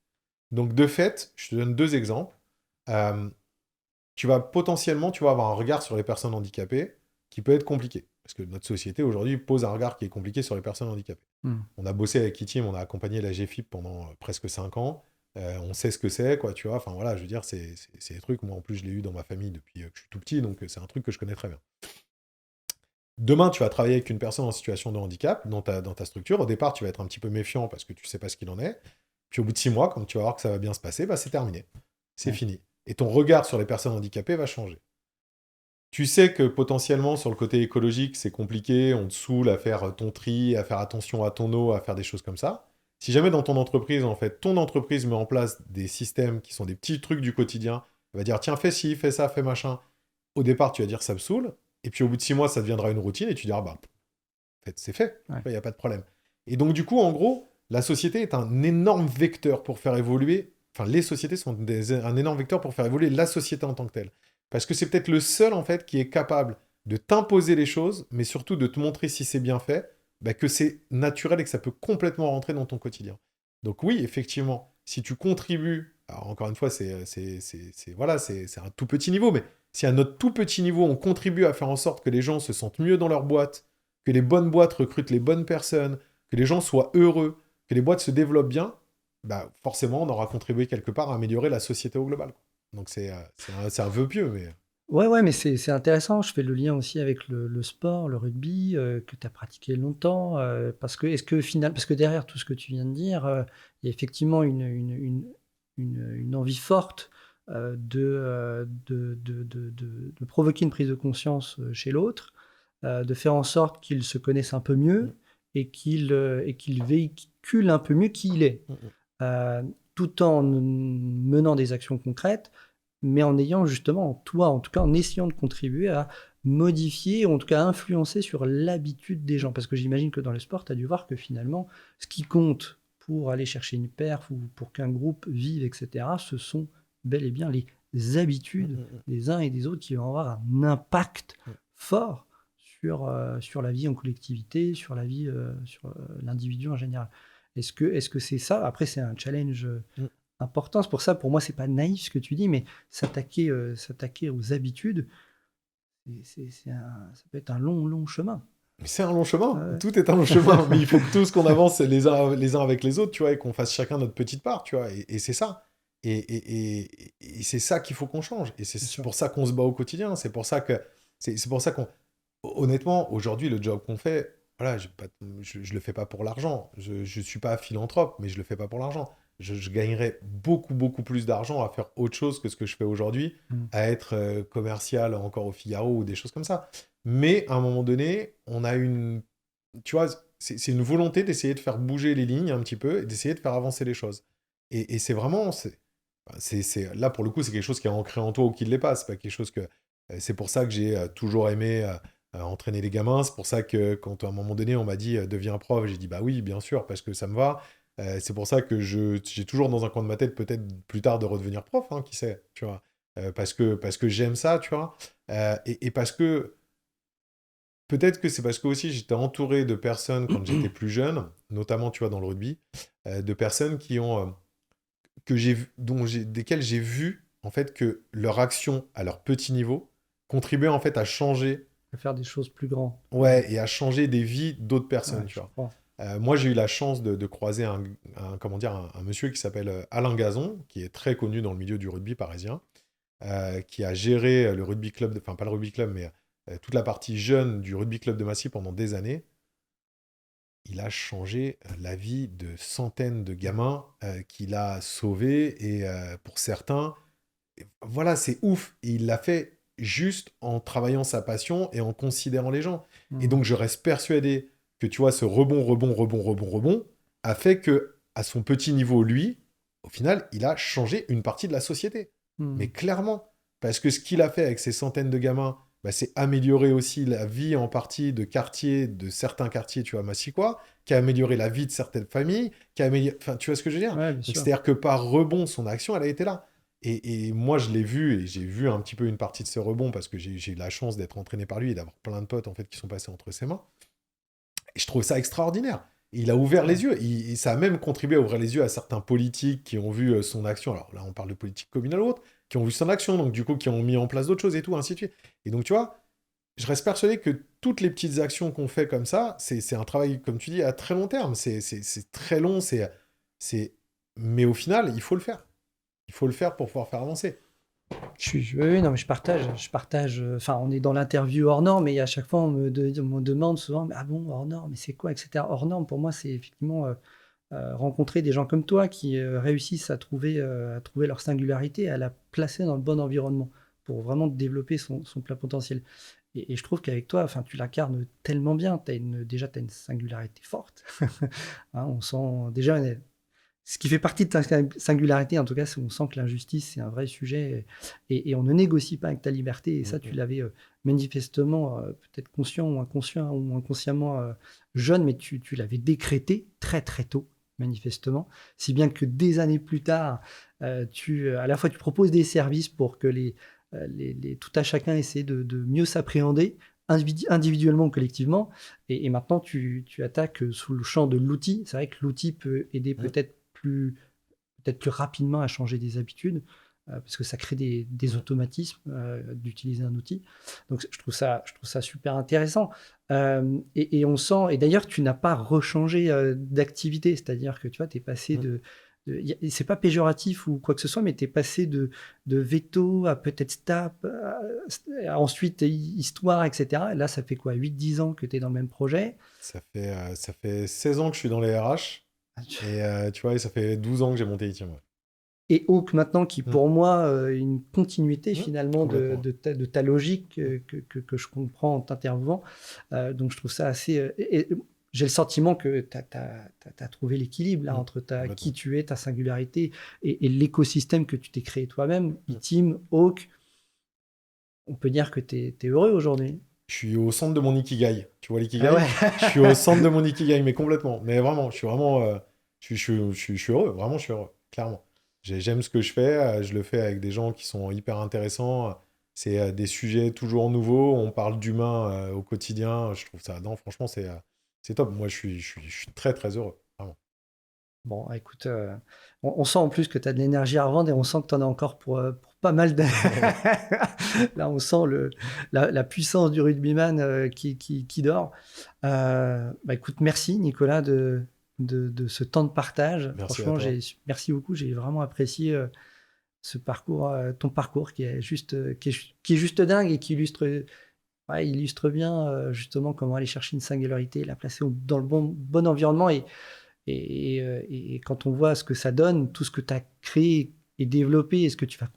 Donc, de fait, je te donne 2 exemples. Tu vas avoir un regard sur les personnes handicapées qui peut être compliqué. Parce que notre société, aujourd'hui, pose un regard qui est compliqué sur les personnes handicapées. On a bossé avec E-Team, on a accompagné la GFIP pendant presque 5 ans. On sait ce que c'est, quoi, tu vois. Enfin, voilà, je veux dire, c'est des trucs. Moi, en plus, je l'ai eu dans ma famille depuis que je suis tout petit, donc c'est un truc que je connais très bien. Demain, tu vas travailler avec une personne en situation de handicap dans ta structure. Au départ, tu vas être un petit peu méfiant parce que tu ne sais pas ce qu'il en est. Puis au bout de 6 mois, quand tu vas voir que ça va bien se passer, bah, c'est terminé. C'est fini. Et ton regard sur les personnes handicapées va changer. Tu sais que potentiellement, sur le côté écologique, c'est compliqué, on te saoule à faire ton tri, à faire attention à ton eau, à faire des choses comme ça. Si jamais dans ton entreprise, en fait, ton entreprise met en place des systèmes qui sont des petits trucs du quotidien, elle va dire, tiens, fais ci, fais ça, fais machin. Au départ, tu vas dire, ça me saoule. Et puis au bout de 6 mois, ça deviendra une routine et tu diras, bah, en fait, c'est fait. Il n'y a pas de problème. Et donc, du coup, en gros, la société est un énorme vecteur pour faire évoluer. Enfin, les sociétés sont un énorme vecteur pour faire évoluer la société en tant que telle. Parce que c'est peut-être le seul, en fait, qui est capable de t'imposer les choses, mais surtout de te montrer si c'est bien fait, bah, que c'est naturel et que ça peut complètement rentrer dans ton quotidien. Donc oui, effectivement, si tu contribues, alors encore une fois, c'est un tout petit niveau, mais si à notre tout petit niveau, on contribue à faire en sorte que les gens se sentent mieux dans leur boîte, que les bonnes boîtes recrutent les bonnes personnes, que les gens soient heureux, que les boîtes se développent bien, bah forcément, on aura contribué quelque part à améliorer la société au global. Donc c'est un vœu pieux, mais... Ouais, mais c'est intéressant. Je fais le lien aussi avec le sport, le rugby, que tu as pratiqué longtemps. Parce que derrière tout ce que tu viens de dire, il y a effectivement une envie forte de provoquer une prise de conscience chez l'autre, de faire en sorte qu'il se connaisse un peu mieux et qu'il véhicule un peu mieux qui il est, tout en menant des actions concrètes, mais en ayant justement, toi, en tout cas, en essayant de contribuer à modifier, ou en tout cas à influencer sur l'habitude des gens. Parce que j'imagine que dans le sport, tu as dû voir que finalement, ce qui compte pour aller chercher une perf ou pour qu'un groupe vive, etc., ce sont bel et bien les habitudes des uns et des autres qui vont avoir un impact fort sur la vie en collectivité, sur la vie, sur l'individu en général. Est-ce que c'est ça ? Après, c'est un challenge important. C'est pour ça, pour moi, c'est pas naïf ce que tu dis, mais s'attaquer aux habitudes, ça peut être un long chemin. Mais c'est un long chemin, tout est un long chemin, mais il faut que tous qu'on avance les uns avec les autres, tu vois, et qu'on fasse chacun notre petite part, tu vois, et c'est ça. Et c'est ça qu'il faut qu'on change. Et c'est pour ça qu'on se bat au quotidien. C'est pour ça qu'on... Honnêtement, aujourd'hui, le job qu'on fait, voilà, je le fais pas pour l'argent. Je suis pas philanthrope, mais je le fais pas pour l'argent. Je gagnerais beaucoup, beaucoup plus d'argent à faire autre chose que ce que je fais aujourd'hui, à être commercial encore au Figaro ou des choses comme ça. Mais à un moment donné, on a tu vois, c'est une volonté d'essayer de faire bouger les lignes un petit peu et d'essayer de faire avancer les choses. Et c'est vraiment... là, pour le coup, c'est quelque chose qui est ancré en toi ou qui ne l'est pas. C'est pas quelque chose que... C'est pour ça que j'ai toujours aimé entraîner les gamins. C'est pour ça que quand à un moment donné, on m'a dit deviens prof, j'ai dit bah oui, bien sûr, parce que ça me va. C'est pour ça que j'ai toujours dans un coin de ma tête peut-être plus tard de redevenir prof, hein, qui sait, tu vois. Parce que j'aime ça, tu vois. Et parce que peut-être que c'est parce que aussi j'étais entouré de personnes quand j'étais plus jeune, notamment, tu vois, dans le rugby, de personnes qui ont desquelles j'ai vu en fait que leur action à leur petit niveau contribuait en fait à changer, à faire des choses plus grandes. Ouais, et à changer des vies d'autres personnes, tu vois. Moi, j'ai eu la chance de croiser un monsieur qui s'appelle Alain Gazon, qui est très connu dans le milieu du rugby parisien, qui a géré le rugby club, enfin pas le rugby club, mais toute la partie jeune du rugby club de Massy pendant des années. Il a changé la vie de centaines de gamins qu'il a sauvés, et pour certains, voilà, c'est ouf. Et il l'a fait juste en travaillant sa passion et en considérant les gens. Et donc, je reste persuadé que, tu vois, ce rebond a fait que, à son petit niveau, lui, au final, il a changé une partie de la société. Mais clairement, parce que ce qu'il a fait avec ces centaines de gamins, bah, c'est améliorer aussi la vie en partie de certains quartiers, tu vois, Massicouas, qui a amélioré la vie de certaines familles, enfin, tu vois ce que je veux dire? Ouais, bien Donc, sûr. c'est-à-dire que par rebond, son action, elle a été là. Et moi, je l'ai vu, et j'ai vu un petit peu une partie de ce rebond, parce que j'ai eu la chance d'être entraîné par lui et d'avoir plein de potes, en fait, qui sont passés entre ses mains. Et je trouve ça extraordinaire. Il a ouvert les yeux. Ça a même contribué à ouvrir les yeux à certains politiques qui ont vu son action. Alors là, on parle de politique communale ou autre, qui ont vu son action, donc du coup, qui ont mis en place d'autres choses et tout, ainsi de suite. Et donc, tu vois, je reste persuadé que toutes les petites actions qu'on fait comme ça, c'est un travail, comme tu dis, à très long terme. C'est très long, mais au final, il faut le faire. Il faut le faire pour pouvoir faire avancer. Oui, non, mais je partage. Enfin, on est dans l'interview hors norme, et à chaque fois, on me demande souvent, mais, ah bon, hors norme, mais c'est quoi, etc. Hors norme, pour moi, c'est effectivement rencontrer des gens comme toi qui réussissent à trouver leur singularité, à la placer dans le bon environnement pour vraiment développer son plein potentiel. Et je trouve qu'avec toi, enfin, tu l'incarnes tellement bien. Déjà, tu as une singularité forte. Hein, on sent déjà. Ce qui fait partie de ta singularité, en tout cas, c'est qu'on sent que l'injustice, c'est un vrai sujet, et on ne négocie pas avec ta liberté. Et ça, tu l'avais manifestement, peut-être conscient ou inconsciemment jeune, mais tu l'avais décrété très très tôt, manifestement. Si bien que des années plus tard, à la fois tu proposes des services pour que tout à chacun essaie de mieux s'appréhender, individuellement ou collectivement, et maintenant tu attaques sous le champ de l'outil. C'est vrai que l'outil peut aider peut-être plus rapidement à changer des habitudes, parce que ça crée des automatismes d'utiliser un outil. Donc je trouve ça super intéressant. Et on sent, et d'ailleurs tu n'as pas rechangé d'activité, c'est-à-dire que tu vois, tu es passé c'est pas péjoratif ou quoi que ce soit, mais tu es passé de veto à peut-être STAP, ensuite histoire, etc. Et là, ça fait quoi, 8-10 ans que tu es dans le même projet? Ça fait 16 ans que je suis dans les RH. Et tu vois, ça fait 12 ans que j'ai monté Itium. Ouais. Et Hawk maintenant, qui pour moi une continuité finalement de ta logique que je comprends en t'interviewant. Donc je trouve ça assez... j'ai le sentiment que tu as trouvé l'équilibre là, entre qui tu es, ta singularité, et l'écosystème que tu t'es créé toi-même. Iteam, Hawk, on peut dire que tu es heureux aujourd'hui. Je suis au centre de mon Ikigai. Tu vois l'Ikigai? Ah ouais. Je suis au centre de mon Ikigai, mais complètement. Mais vraiment, je suis vraiment... je suis heureux, vraiment, je suis heureux, clairement. J'aime ce que je fais, je le fais avec des gens qui sont hyper intéressants. C'est des sujets toujours nouveaux, on parle d'humain au quotidien. Je trouve ça... Non, franchement, c'est top. Moi, je suis très, très heureux, vraiment. Bon, écoute, on sent en plus que tu as de l'énergie à revendre, et on sent que tu en as encore pour pas mal de... Là, on sent la puissance du rugbyman qui dort. Écoute, merci Nicolas de ce temps de partage. Merci. Franchement, merci beaucoup. J'ai vraiment apprécié ce parcours, ton parcours qui est juste dingue, et qui illustre bien justement comment aller chercher une singularité, la placer dans le bon environnement. Et quand on voit ce que ça donne, tout ce que tu as créé et développé, et ce que tu vas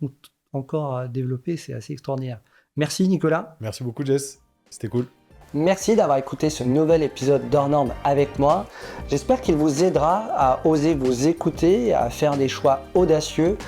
encore développer, c'est assez extraordinaire. Merci Nicolas. Merci beaucoup Jess, c'était cool. Merci d'avoir écouté ce nouvel épisode d'Hors Normes avec moi. J'espère qu'il vous aidera à oser vous écouter, à faire des choix audacieux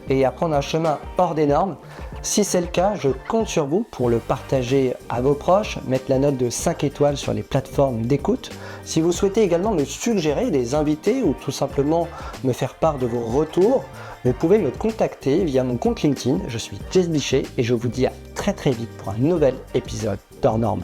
et à prendre un chemin hors des normes. Si c'est le cas, je compte sur vous pour le partager à vos proches, mettre la note de 5 étoiles sur les plateformes d'écoute. Si vous souhaitez également me suggérer des invités ou tout simplement me faire part de vos retours, vous pouvez me contacter via mon compte LinkedIn. Je suis Jess Bichet et je vous dis à très très vite pour un nouvel épisode d'Hors Normes.